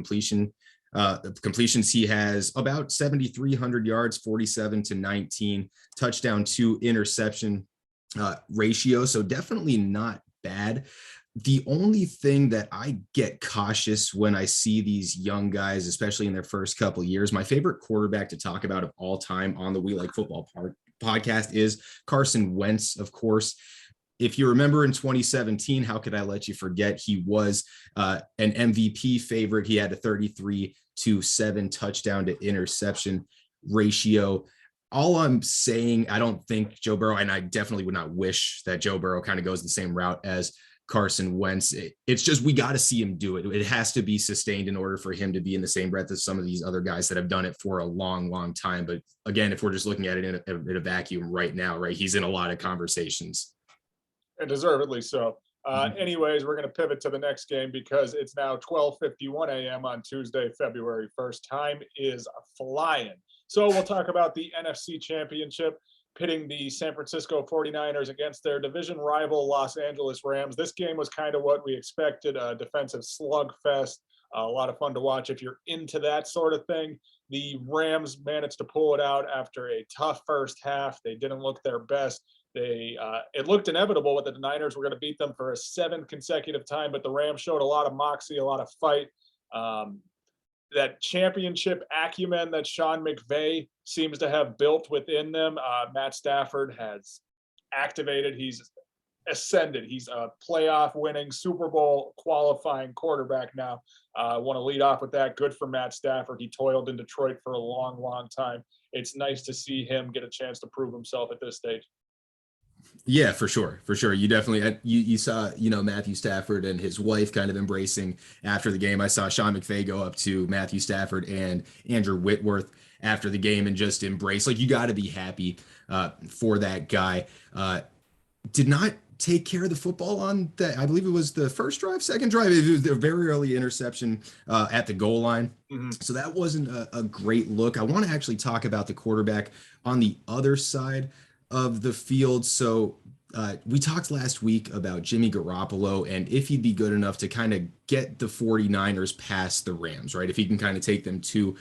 completions. He has about 7,300 yards, 47-19 touchdown to interception ratio. So definitely not bad. The only thing that I get cautious when I see these young guys, especially in their first couple of years, my favorite quarterback to talk about of all time on the We Like Football podcast is Carson Wentz, of course. If you remember in 2017, how could I let you forget? He was an MVP favorite. He had a 33-7 touchdown to interception ratio. All I'm saying, I don't think Joe Burrow, and I definitely would not wish that Joe Burrow kind of goes the same route as Carson Wentz. It's just, we got to see him do it. It has to be sustained in order for him to be in the same breath as some of these other guys that have done it for a long, long time. But again, if we're just looking at it in a vacuum right now, right, he's in a lot of conversations. And deservedly so. Anyways, we're going to pivot to the next game because it's now 12:51 a.m. on Tuesday, February 1st. Time is flying. So we'll talk about the NFC Championship, pitting the San Francisco 49ers against their division rival Los Angeles Rams. This game was kind of what we expected, a defensive slugfest, a lot of fun to watch if you're into that sort of thing. The Rams managed to pull it out after a tough first half. They didn't look their best. It looked inevitable that the Niners were going to beat them for a 7th consecutive time, but the Rams showed a lot of moxie, a lot of fight. That championship acumen that Sean McVay seems to have built within them, Matt Stafford has activated. He's ascended. He's a playoff winning, Super Bowl qualifying quarterback now. I want to lead off with that. Good for Matt Stafford. He toiled in Detroit for a long, long time. It's nice to see him get a chance to prove himself at this stage. Yeah, for sure. You definitely, you saw, Matthew Stafford and his wife kind of embracing after the game. I saw Sean McVay go up to Matthew Stafford and Andrew Whitworth after the game and just embrace. Like, you got to be happy for that guy. Did not take care of the football on that. I believe it was the first drive, second drive. It was a very early interception at the goal line. Mm-hmm. So that wasn't a great look. I want to actually talk about the quarterback on the other side of the field. So we talked last week about Jimmy Garoppolo and if he'd be good enough to kind of get the 49ers past the Rams, right? If he can kind of take them to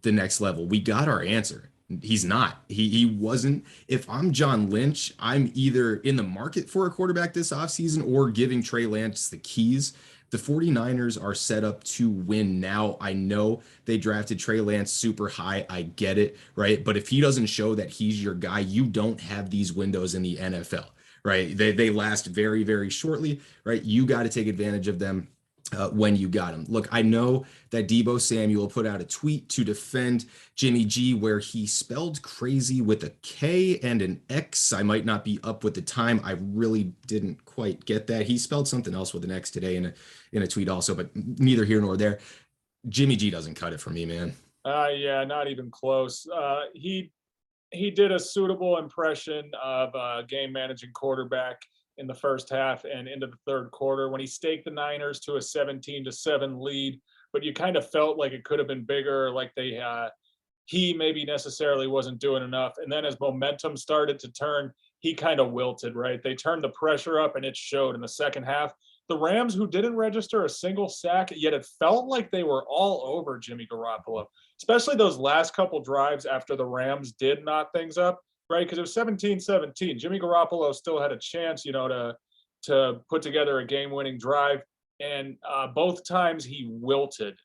the next level. We got our answer. He's not. He wasn't. If I'm John Lynch, I'm either in the market for a quarterback this offseason or giving Trey Lance the keys. The 49ers are set up to win now. I know they drafted Trey Lance super high. I get it, right? But if he doesn't show that he's your guy, you don't have these windows in the NFL, right? They last very, very shortly, right? You got to take advantage of them when you got him. Look, I know that Deebo Samuel put out a tweet to defend Jimmy G where he spelled crazy with a K and an X. I might not be up with the time. I really didn't quite get that. He spelled something else with an X today in a tweet also, but neither here nor there. Jimmy G doesn't cut it for me, man. Yeah, not even close. He did a suitable impression of a game managing quarterback in the first half and into the third quarter when he staked the Niners to a 17-7 lead, but you kind of felt like it could have been bigger, like he maybe necessarily wasn't doing enough. And then as momentum started to turn, he kind of wilted, right? They turned the pressure up and it showed in the second half. The Rams, who didn't register a single sack, yet it felt like they were all over Jimmy Garoppolo, especially those last couple drives after the Rams did knot things up, right? Because it was 17-17. Jimmy Garoppolo still had a chance, to put together a game-winning drive. and both times he wilted.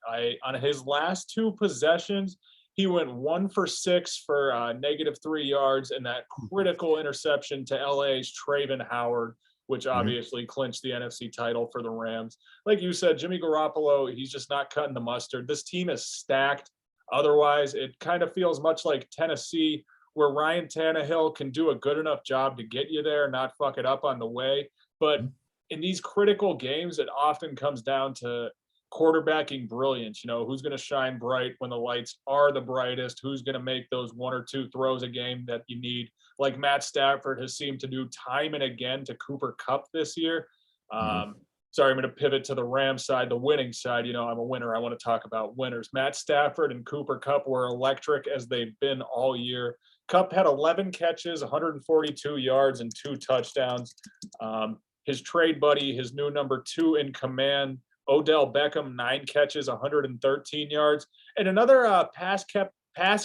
On his last two possessions, he went 1 for 6 for -3 yards, and that critical interception to LA's Traven Howard, which obviously clinched the NFC title for the Rams. Like you said, Jimmy Garoppolo, he's just not cutting the mustard. This team is stacked. Otherwise, it kind of feels much like Tennessee, where Ryan Tannehill can do a good enough job to get you there, not fuck it up on the way. But in these critical games, it often comes down to quarterbacking brilliance. You know, who's going to shine bright when the lights are the brightest? Who's going to make those 1 or 2 throws a game that you need? Like Matt Stafford has seemed to do time and again to Cooper Kupp this year. Sorry, I'm going to pivot to the Rams side, the winning side. You know, I'm a winner. I want to talk about winners. Matt Stafford and Cooper Kupp were electric as they've been all year. Kupp had 11 catches, 142 yards, and 2 touchdowns. His trade buddy, his new number 2 in command, Odell Beckham, 9 catches, 113 yards. And another pass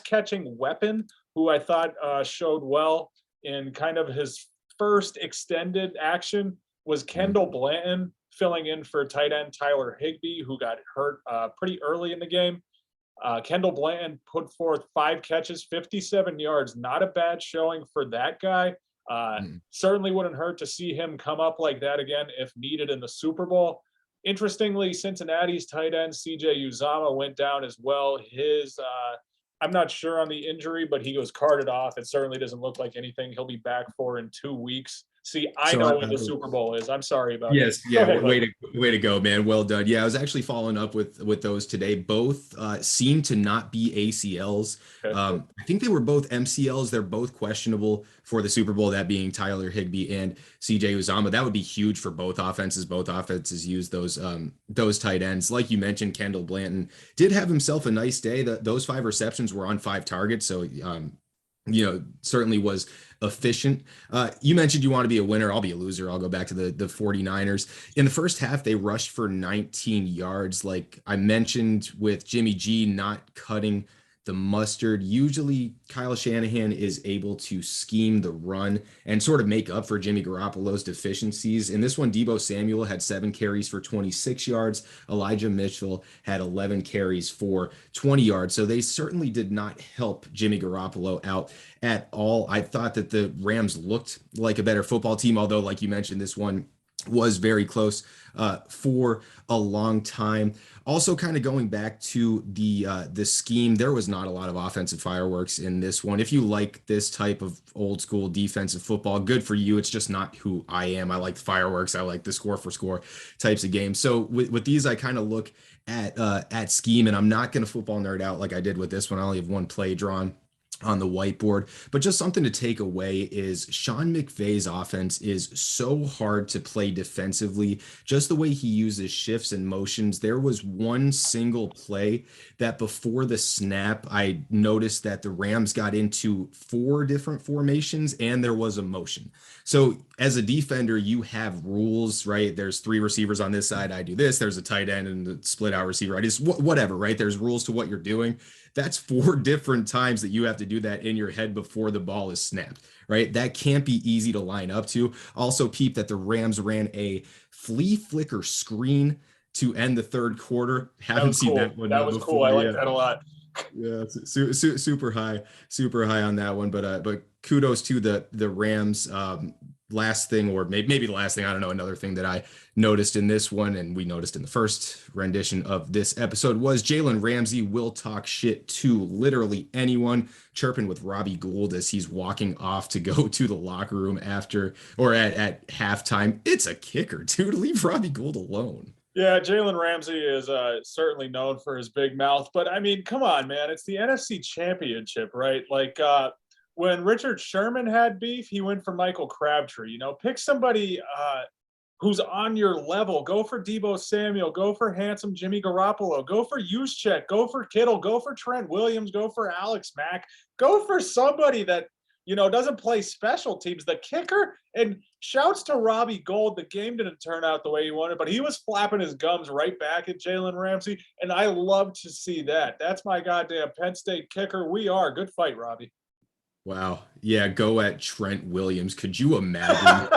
catching weapon who I thought showed well in kind of his first extended action was Kendall Blanton, filling in for tight end Tyler Higbee, who got hurt pretty early in the game. Kendall Blanton put forth 5 catches, 57 yards. Not a bad showing for that guy. Certainly wouldn't hurt to see him come up like that again if needed in the Super Bowl. Interestingly, Cincinnati's tight end CJ Uzomah went down as well. I'm not sure on the injury, but he was carted off. It certainly doesn't look like anything he'll be back for in 2 weeks. See, I know when the Super Bowl is. I'm sorry about it. Yes, yeah, way to go, man. Well done. Yeah, I was actually following up with those today. Both seem to not be ACLs. Okay. I think they were both MCLs. They're both questionable for the Super Bowl, that being Tyler Higbee and CJ Uzomah. That would be huge for both offenses. Both offenses use those tight ends. Like you mentioned, Kendall Blanton did have himself a nice day. Those 5 receptions were on 5 targets. So, certainly was efficient. You mentioned you want to be a winner. I'll be a loser. I'll go back to the 49ers. In the first half, they rushed for 19 yards. Like I mentioned with Jimmy G not cutting the mustard. Usually Kyle Shanahan is able to scheme the run and sort of make up for Jimmy Garoppolo's deficiencies. In this one, Deebo Samuel had 7 carries for 26 yards. Elijah Mitchell had 11 carries for 20 yards. So they certainly did not help Jimmy Garoppolo out at all. I thought that the Rams looked like a better football team, although, like you mentioned, this one was very close for a long time. Also, kind of going back to the scheme, there was not a lot of offensive fireworks in this one. If you like this type of old school defensive football, good for you. It's just not who I am. I like fireworks. I like the score for score types of games. So with these, I kind of look at scheme, and I'm not going to football nerd out like I did with this one. I only have one play drawn on the whiteboard, but just something to take away is Sean McVay's offense is so hard to play defensively. Just the way he uses shifts and motions. There was one single play that before the snap, I noticed that the Rams got into 4 different formations and there was a motion. So as a defender, you have rules, right? There's 3 receivers on this side. I do this. There's a tight end and the split out receiver. I just whatever, right? There's rules to what you're doing. That's 4 different times that you have to do that in your head before the ball is snapped, right? That can't be easy to line up to. Also, peep that the Rams ran a flea flicker screen to end the third quarter. Haven't seen that one. That was before. Cool. I like that a lot. Yeah, super high on that one. But kudos to the Rams. Last thing, or maybe the last thing, I don't know, another thing that I noticed in this one, and we noticed in the first rendition of this episode, was Jalen Ramsey will talk shit to literally anyone, chirping with Robbie Gould as he's walking off to go to the locker room after or at halftime. It's a kicker, dude. Leave Robbie Gould alone. Yeah, Jalen Ramsey is certainly known for his big mouth, but I mean, come on, man. It's the NFC Championship, right? Like, when Richard Sherman had beef, he went for Michael Crabtree. Pick somebody who's on your level. Go for Deebo Samuel. Go for handsome Jimmy Garoppolo. Go for Juszczyk. Go for Kittle. Go for Trent Williams. Go for Alex Mack. Go for somebody that, doesn't play special teams. The kicker, and shouts to Robbie Gould. The game didn't turn out the way he wanted, but he was flapping his gums right back at Jalen Ramsey, and I love to see that. That's my goddamn Penn State kicker. We are. Good fight, Robbie. Wow. Yeah, go at Trent Williams. Could you imagine? All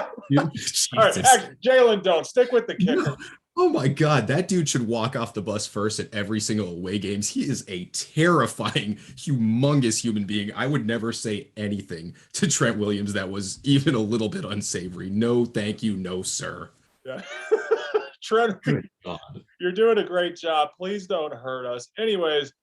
right, Jalen, don't. Stick with the kicker. Oh my God, that dude should walk off the bus first at every single away games. He is a terrifying, humongous human being. I would never say anything to Trent Williams that was even a little bit unsavory. No, thank you, no, sir. Yeah. Trent, Good God. you're doing a great job. Please don't hurt us. Anyways,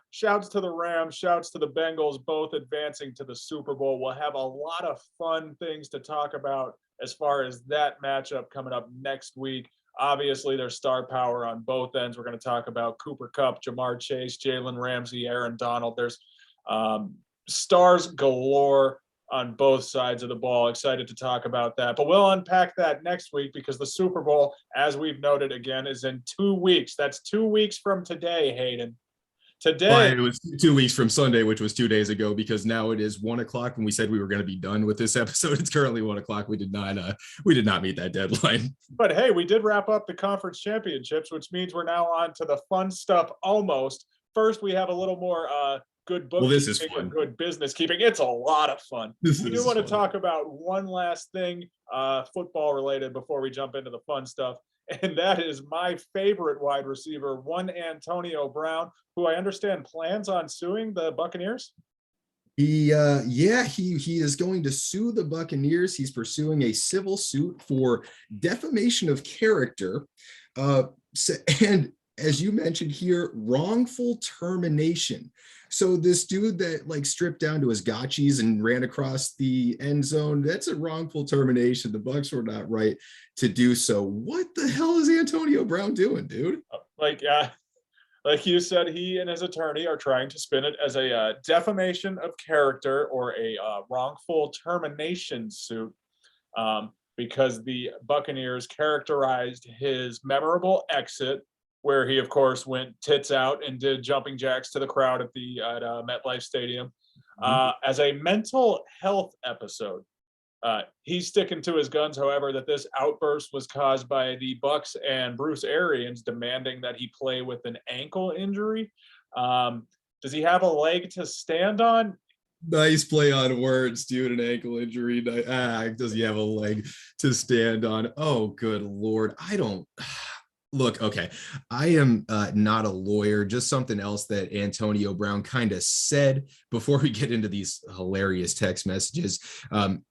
shouts to the Rams, shouts to the Bengals, both advancing to the Super Bowl. We'll have a lot of fun things to talk about as far as that matchup coming up next week. Obviously, there's star power on both ends. We're going to talk about Cooper Kupp, Jamar Chase, Jalen Ramsey, Aaron Donald. There's stars galore on both sides of the ball. Excited to talk about that. But we'll unpack that next week because the Super Bowl, as we've noted again, is in 2 weeks. That's 2 weeks from today, Hayden. Well, Today, it was 2 weeks from Sunday, which was 2 days ago, because now it is 1 o'clock. When we said we were going to be done with this episode, it's currently 1 o'clock. We did not meet that deadline. but hey, we did wrap up the conference championships, which means we're now on to the fun stuff almost. First, we have a little more good Well, this is bookkeeping or fun. good business keeping. It's a lot of fun. This We do is want to fun. talk about one last thing, football related, before we jump into the fun stuff. And that is my favorite wide receiver, one Antonio Brown, who I understand plans on suing the Buccaneers. He is going to sue the Buccaneers. He's pursuing a civil suit for defamation of character, and as you mentioned here, wrongful termination. So this dude that like stripped down to his gotchis and ran across the end zone, that's a wrongful termination. The Bucs were not right to do so. What the hell is Antonio Brown doing, dude? Like you said, he and his attorney are trying to spin it as a defamation of character or a wrongful termination suit, because the Buccaneers characterized his memorable exit, where he, of course, went tits out and did jumping jacks to the crowd at MetLife Stadium, as a mental health episode. He's sticking to his guns, however, that this outburst was caused by the Bucs and Bruce Arians demanding that he play with an ankle injury. Does he have a leg to stand on? Nice play on words, dude. An ankle injury. Does he have a leg to stand on? Oh, good Lord. I don't. Look, okay, I am not a lawyer, just something else that Antonio Brown kind of said before we get into these hilarious text messages.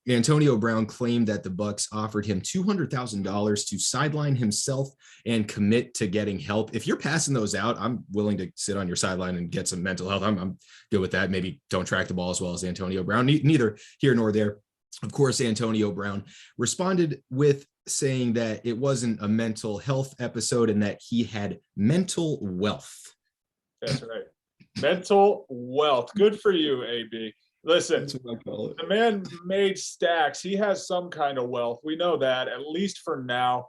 Antonio Brown claimed that the Bucs offered him $200,000 to sideline himself and commit to getting help. If you're passing those out, I'm willing to sit on your sideline and get some mental health. I'm good with that. Maybe don't track the ball as well as Antonio Brown. Neither here nor there. Of course, Antonio Brown responded with saying that it wasn't a mental health episode and that he had mental wealth. That's right. Mental wealth. Good for you, AB. Listen, the man made stacks. He has some kind of wealth. We know that, at least for now.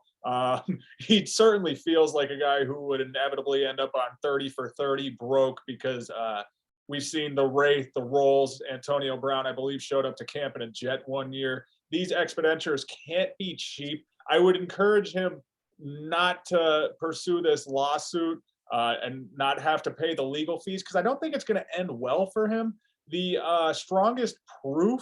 He certainly feels like a guy who would inevitably end up on 30 for 30 broke, because we've seen the Wraith, the Rolls. Antonio Brown, I believe, showed up to camp in a jet one year. These expenditures can't be cheap. I would encourage him not to pursue this lawsuit and not have to pay the legal fees, because I don't think it's going to end well for him. The strongest proof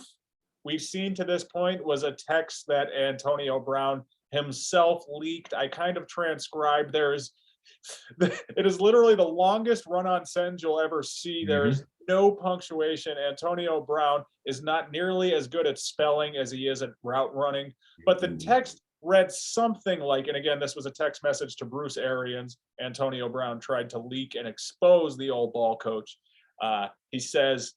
we've seen to this point was a text that Antonio Brown himself leaked. I kind of transcribed. It is literally the longest run-on sentence you'll ever see. There is no punctuation. Antonio Brown is not nearly as good at spelling as he is at route running. But the text read something like, and again, this was a text message to Bruce Arians. Antonio Brown tried to leak and expose the old ball coach. He says,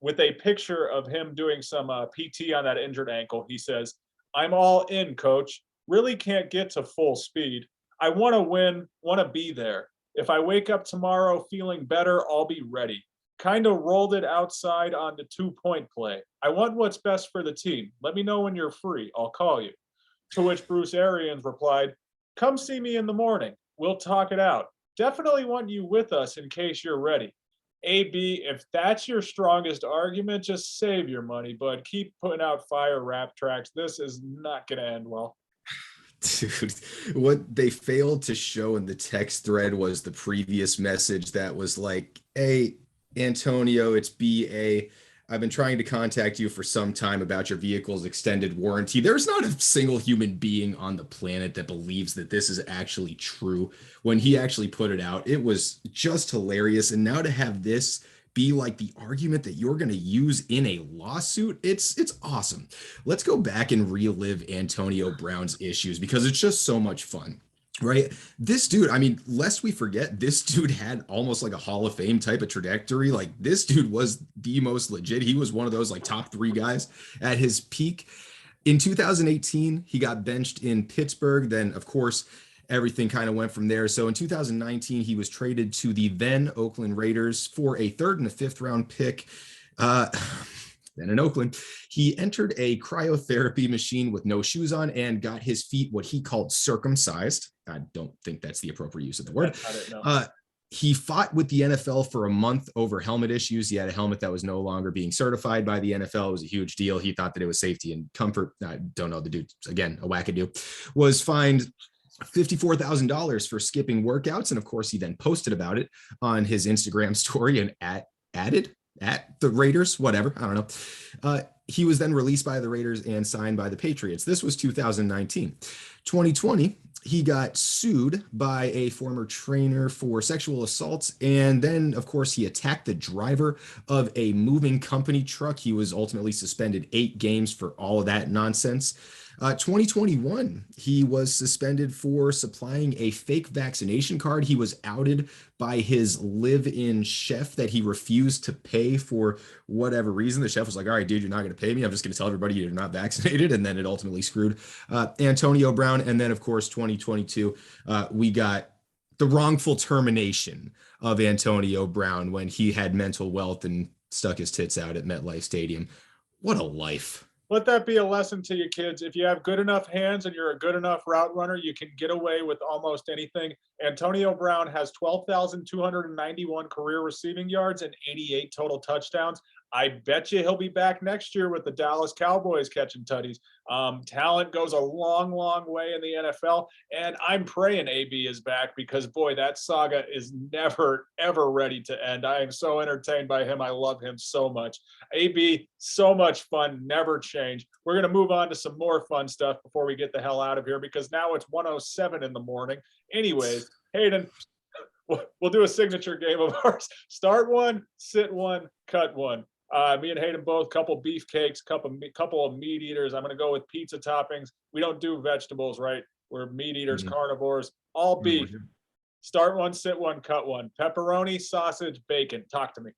with a picture of him doing some PT on that injured ankle, he says, "I'm all in, coach. Really can't get to full speed. I want to win, want to be there. If I wake up tomorrow feeling better, I'll be ready. Kind of rolled it outside on the 2-point play. I want what's best for the team. Let me know when you're free. I'll call you." To which Bruce Arians replied, "Come see me in the morning. We'll talk it out. Definitely want you with us in case you're ready." AB, if that's your strongest argument, just save your money, bud. Keep putting out fire rap tracks. This is not going to end well. Dude, what they failed to show in the text thread was the previous message that was like, "Hey, Antonio, it's BA. I've been trying to contact you for some time about your vehicle's extended warranty. There's not a single human being on the planet that believes that this is actually true. When he actually put it out, it was just hilarious. And now to have this be like the argument that you're going to use in a lawsuit, it's awesome. Let's go back and relive Antonio Brown's issues because it's just so much fun. Right. This dude, I mean, lest we forget, this dude had almost like a Hall of Fame type of trajectory. Like this dude was the most legit. He was one of those like top 3 guys at his peak. In 2018, he got benched in Pittsburgh. Then, of course, everything kind of went from there. So in 2019, he was traded to the then Oakland Raiders for a 3rd and a 5th round pick. Then in Oakland, he entered a cryotherapy machine with no shoes on and got his feet what he called circumcised. I don't think that's the appropriate use of the word. He fought with the NFL for a month over helmet issues. He had a helmet that was no longer being certified by the NFL. It was a huge deal. He thought that it was safety and comfort. I don't know. The dude, again, a wackadoo, was fined $54,000 for skipping workouts. And of course, he then posted about it on his Instagram story and added at the Raiders, whatever, I don't know. He was then released by the Raiders and signed by the Patriots. This was 2019. 2020, he got sued by a former trainer for sexual assaults. And then, of course, he attacked the driver of a moving company truck. He was ultimately suspended 8 games for all of that nonsense. 2021, he was suspended for supplying a fake vaccination card. He was outed by his live-in chef that he refused to pay for whatever reason. The chef was like, all right, dude, you're not going to pay me. I'm just going to tell everybody you're not vaccinated. And then it ultimately screwed Antonio Brown. And then, of course, 2022, we got the wrongful termination of Antonio Brown when he had mental wealth and stuck his tits out at MetLife Stadium. What a life. Let that be a lesson to you kids. If you have good enough hands and you're a good enough route runner, you can get away with almost anything. Antonio Brown has 12,291 career receiving yards and 88 total touchdowns. I bet you he'll be back next year with the Dallas Cowboys catching tutties. Talent goes a long, long way in the NFL, and I'm praying AB is back because, boy, that saga is never, ever ready to end. I am so entertained by him. I love him so much. AB, so much fun, never change. We're going to move on to some more fun stuff before we get the hell out of here because now it's 1:07 in the morning. Anyways, Hayden, we'll do a signature game of ours. Start one, sit one, cut one. Me and Hayden both, couple beefcakes, couple of meat eaters. I'm going to go with pizza toppings. We don't do vegetables, right? We're meat eaters, carnivores, all beef. Start one, sit one, cut one. Pepperoni, sausage, bacon. Talk to me.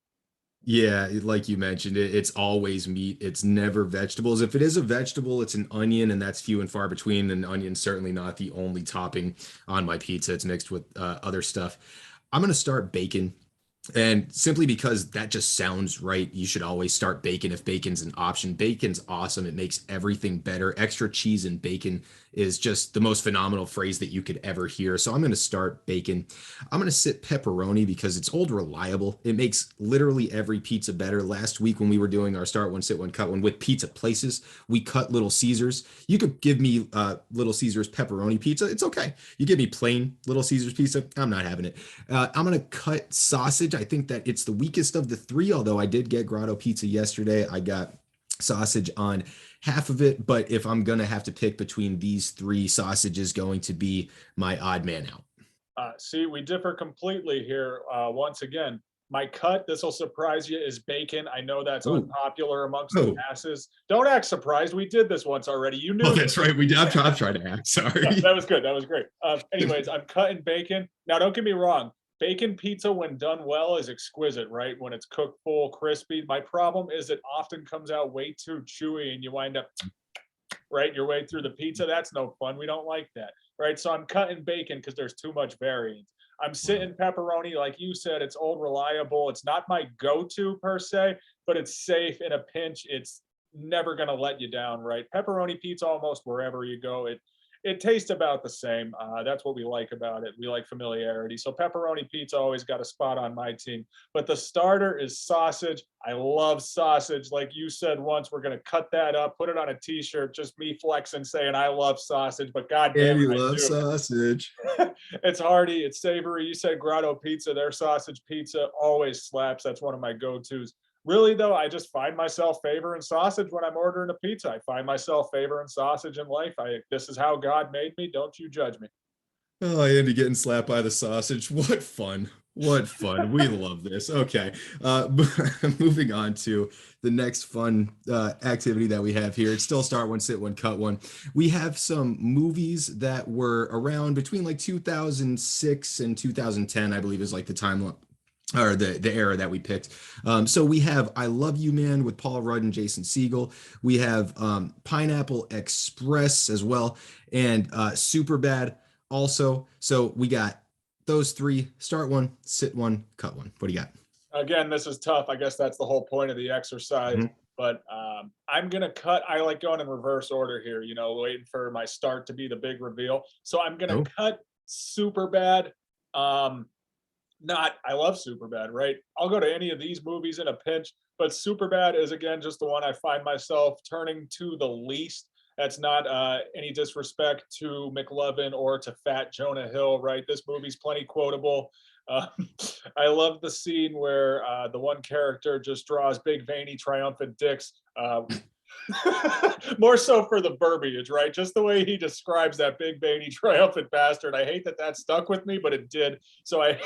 Yeah, like you mentioned, it's always meat. It's never vegetables. If it is a vegetable, it's an onion, and that's few and far between. And onion's certainly not the only topping on my pizza. It's mixed with other stuff. I'm going to start bacon. And simply because that just sounds right, you should always start bacon if bacon's an option. Bacon's awesome. It makes everything better. Extra cheese and bacon is just the most phenomenal phrase that you could ever hear. So I'm going to start bacon. I'm going to sit pepperoni because it's old reliable. It makes literally every pizza better. Last week when we were doing our start one, sit one, cut one with pizza places, we cut Little Caesars. You could give me Little Caesars pepperoni pizza. It's okay. You give me plain Little Caesars pizza. I'm not having it. I'm going to cut sausage. I think that it's the weakest of the 3, although I did get Grotto pizza yesterday. I got sausage on half of it, but if I'm going to have to pick between these 3, sausage is going to be my odd man out. See, we differ completely here. Once again, my cut, this will surprise you, is bacon. I know that's unpopular amongst the masses. Don't act surprised. We did this once already. You knew. Oh, that's right. I'm trying to act. Sorry. No, that was good. That was great. Anyways, I'm cutting bacon. Now, don't get me wrong. Bacon pizza, when done well, is exquisite, right? When it's cooked full, crispy. My problem is it often comes out way too chewy and you wind up, right, your way through the pizza. That's no fun. We don't like that, right? So I'm cutting bacon because there's too much variance. I'm sitting pepperoni. Like you said, it's old, reliable. It's not my go-to per se, but it's safe in a pinch. It's never going to let you down, right? Pepperoni pizza almost wherever you go. It tastes about the same. That's what we like about it. We like familiarity. So pepperoni pizza always got a spot on my team. But the starter is sausage. I love sausage. Like you said once, we're going to cut that up, put it on a T-shirt, just me flexing, saying I love sausage. But goddamn, you love sausage. It's hearty. It's savory. You said Grotto pizza. Their sausage pizza always slaps. That's one of my go-tos. really though, I just find myself favoring sausage when I'm ordering a pizza. I find myself favoring sausage in life. This is how God made me. Don't you judge me. Oh, Andy getting slapped by the sausage. What fun. What fun. We love this. Okay. Moving on to the next fun activity that we have here. It's still start one, sit one, cut one. We have some movies that were around between like 2006 and 2010, I believe is like the timeline or the era that we picked. So we have I Love You Man with Paul Rudd and Jason Segel. We have Pineapple Express as well, and Superbad also. So we got those three. Start one, sit one, cut one. What do you got? Again, this is tough. I guess that's the whole point of the exercise. Mhm. But I'm gonna cut. I like going in reverse order here. Waiting for my start to be the big reveal. So I'm gonna Oh, cut super bad. Not I love Superbad, right? I'll go to any of these movies in a pinch, but Superbad is again just the one I find myself turning to the least. That's not any disrespect to McLovin or to Fat Jonah Hill, right? This movie's plenty quotable. Uh, I love the scene where the one character just draws big, veiny, triumphant dicks. More so for the verbiage, right? Just the way he describes that big, veiny, triumphant bastard. I hate that that stuck with me, but it did. So I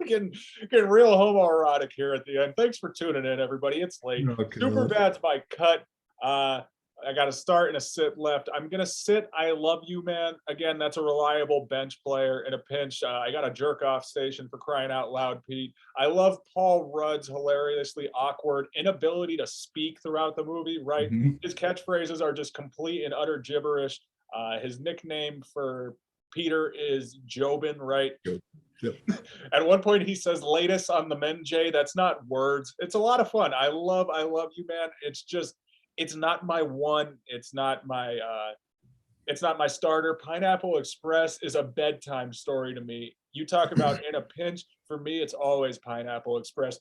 getting real homoerotic here at the end. Thanks for tuning in, everybody. It's late. oh God. Superbad's my cut. I got to start and a sit left. I'm going to sit I Love You Man. Again, that's a reliable bench player in a pinch. I got a jerk off station for crying out loud, Pete. I love Paul Rudd's hilariously awkward inability to speak throughout the movie, right? Mhm. His catchphrases are just complete and utter gibberish. His nickname for Peter is Jobin, right? Yep. Yep. At one point, he says "latest on the men, Jay." That's not words. It's a lot of fun. I love you, man. It's just, it's not my one. It's not my starter. Pineapple Express is a bedtime story to me. You talk about in a pinch. For me, it's always Pineapple Express.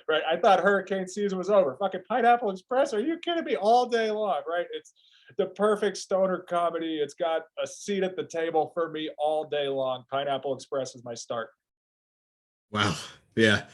Right. I thought hurricane season was over. Fucking Pineapple Express. Are you kidding me? All day long, right? It's the perfect stoner comedy. It's got a seat at the table for me all day long. Pineapple Express is my start. Wow. Yeah.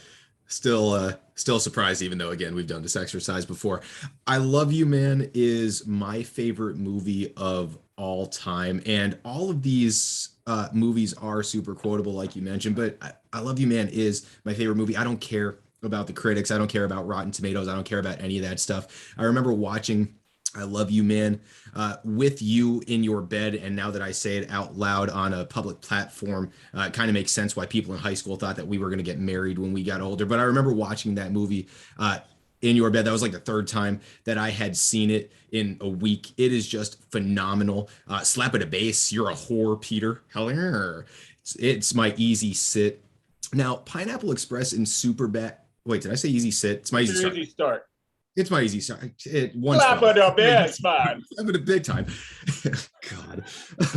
Still surprised, even though again we've done this exercise before. I Love You Man is my favorite movie of all time, and all of these movies are super quotable, like you mentioned. But I Love You Man is my favorite movie. I don't care about the critics. I don't care about Rotten Tomatoes. I don't care about any of that stuff. I remember watching I Love You Man with you in your bed. And now that I say it out loud on a public platform, it kind of makes sense why people in high school thought that we were going to get married when we got older. But I remember watching that movie in your bed. That was like the third time that I had seen it in a week. It is just phenomenal. Slap at a bass. You're a whore, Peter. It's my easy sit. Now, Pineapple Express and Superbad. Wait, did I say easy sit? It's my It's easy your start. easy start. It's my easy start. It Slap it up, yes, man. I'm in a big time. God,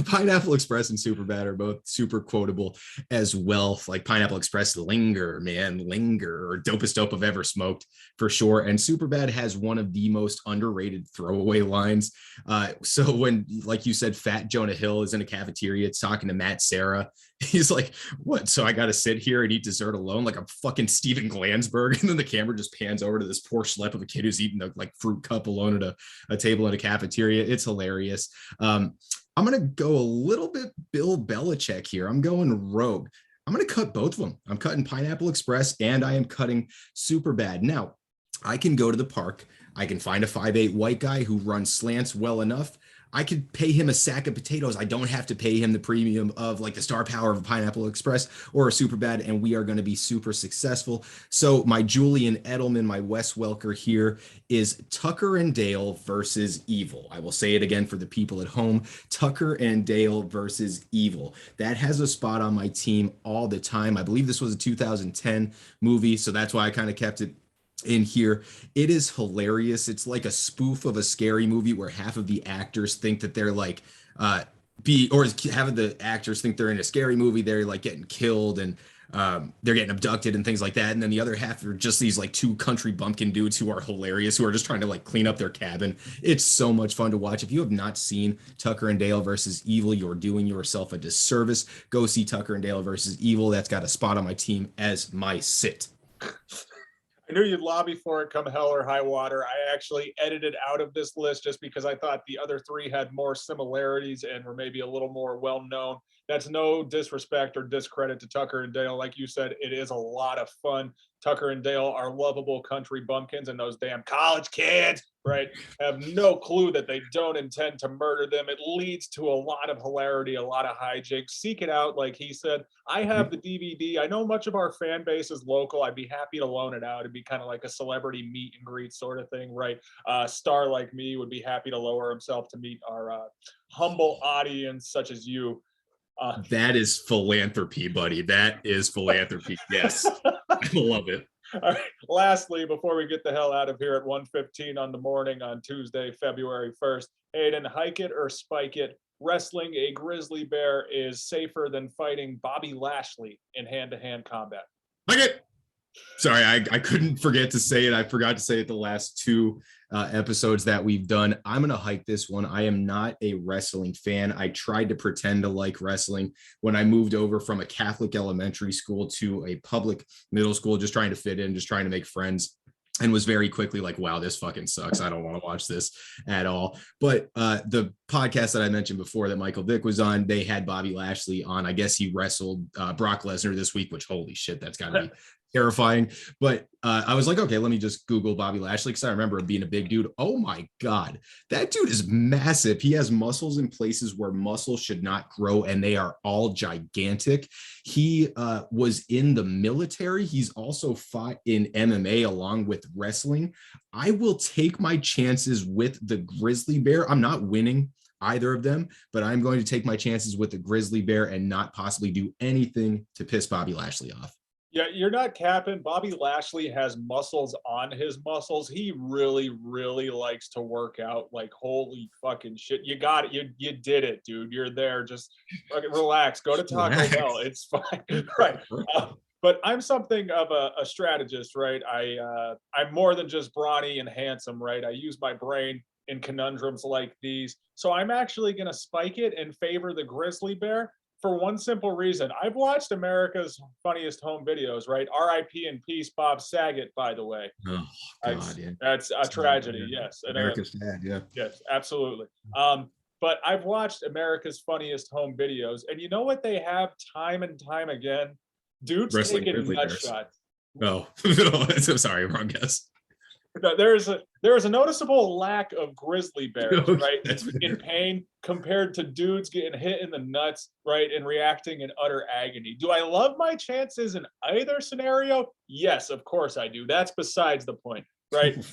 Pineapple Express and Superbad are both super quotable as well. Like Pineapple Express, linger, man, linger, or dopest dope I've ever smoked for sure. And Superbad has one of the most underrated throwaway lines. So when, like you said, Fat Jonah Hill is in a cafeteria talking to Matt Sarah, he's like, "What? So I got to sit here and eat dessert alone, like I'm fucking Steven Glansberg?" And then the camera just pans over to this poor schlep of a kid who's eating a like fruit cup alone at a table in a cafeteria. It's hilarious. I'm gonna go a little bit Bill Belichick here. I'm going rogue. I'm gonna cut both of them. I'm cutting Pineapple Express and I am cutting Superbad. Now, I can go to the park. I can find a 5'8" white guy who runs slants well enough. I could pay him a sack of potatoes. I don't have to pay him the premium of like the star power of a Pineapple Express or a Superbad, and we are going to be super successful. So my Julian Edelman, my Wes Welker here is Tucker and Dale versus Evil. I will say it again for the people at home. Tucker and Dale versus Evil. That has a spot on my team all the time. I believe this was a 2010 movie, so that's why I kind of kept it in here. It is hilarious. It's like a spoof of a scary movie where half of the actors think that they're like half of the actors think they're in a scary movie, they're like getting killed, and they're getting abducted and things like that. And then the other half are just these like two country bumpkin dudes who are hilarious, who are just trying to like clean up their cabin. It's so much fun to watch. If you have not seen Tucker and Dale versus Evil, you're doing yourself a disservice. Go see Tucker and Dale versus Evil. That's got a spot on my team as my sit. I knew you'd lobby for it come hell or high water. I actually edited out of this list just because I thought the other three had more similarities and were maybe a little more well known. That's no disrespect or discredit to Tucker and Dale. Like you said, it is a lot of fun. Tucker and Dale are lovable country bumpkins, and those damn college kids, right, have no clue that they don't intend to murder them. It leads to a lot of hilarity, a lot of hijinks. Seek it out, like he said. I have the DVD. I know much of our fan base is local. I'd be happy to loan it out. It'd be kind of like a celebrity meet and greet sort of thing, right? A star like me would be happy to lower himself to meet our humble audience such as you. That is philanthropy, buddy. That is philanthropy. Yes. I love it. All right. Lastly, before we get the hell out of here at 1:15 on the morning on Tuesday, February 1st, Aiden, hike it or spike it. Wrestling a grizzly bear is safer than fighting Bobby Lashley in hand-to-hand combat. Like it. Sorry, I couldn't forget to say it. I forgot to say it the last two episodes that we've done. I'm going to hike this one. I am not a wrestling fan. I tried to pretend to like wrestling when I moved over from a Catholic elementary school to a public middle school, just trying to fit in, just trying to make friends. And was very quickly like, wow, this fucking sucks. I don't want to watch this at all. But the podcast that I mentioned before that Michael Vick was on, they had Bobby Lashley on. I guess he wrestled Brock Lesnar this week, which holy shit, that's got to be terrifying. But I was like, okay, let me just Google Bobby Lashley because I remember him being a big dude. Oh my God, that dude is massive. He has muscles in places where muscles should not grow, and they are all gigantic. He was in the military. He's also fought in MMA along with wrestling. I will take my chances with the grizzly bear. I'm not winning either of them, but I'm going to take my chances with the grizzly bear and not possibly do anything to piss Bobby Lashley off. Yeah, you're not capping. Bobby Lashley has muscles on his muscles. He really, really likes to work out. Like, holy fucking shit. You got it. You did it, dude. You're there. Just fucking relax. Go to Taco Bell. It's fine. Right. But I'm something of a strategist, right? I'm more than just brawny and handsome, right? I use my brain in conundrums like these. So I'm actually going to spike it and favor the grizzly bear for one simple reason. I've watched America's Funniest Home Videos, right? R.I.P. and peace, Bob Saget, by the way. Oh, God, yeah. That's a tragedy, yes. America's dad, yeah. Yes, absolutely. But I've watched America's Funniest Home Videos, and you know what they have time and time again? Dudes Wrestling taking nut shots. Oh, I'm sorry, wrong guess. No, there is a noticeable lack of grizzly bears, right, in pain compared to dudes getting hit in the nuts, right, and reacting in utter agony. Do I love my chances in either scenario? Yes, of course I do. That's besides the point, right?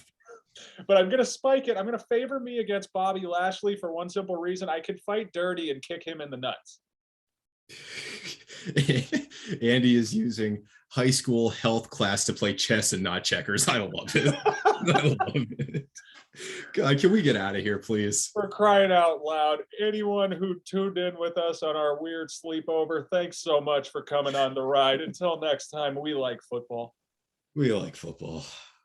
But I'm going to spike it. I'm going to favor me against Bobby Lashley for one simple reason. I can fight dirty and kick him in the nuts. Andy is using high school health class to play chess and not checkers. I love it. I love it. God, can we get out of here, please? For crying out loud. Anyone who tuned in with us on our weird sleepover, thanks so much for coming on the ride. Until next time, we like football. We like football.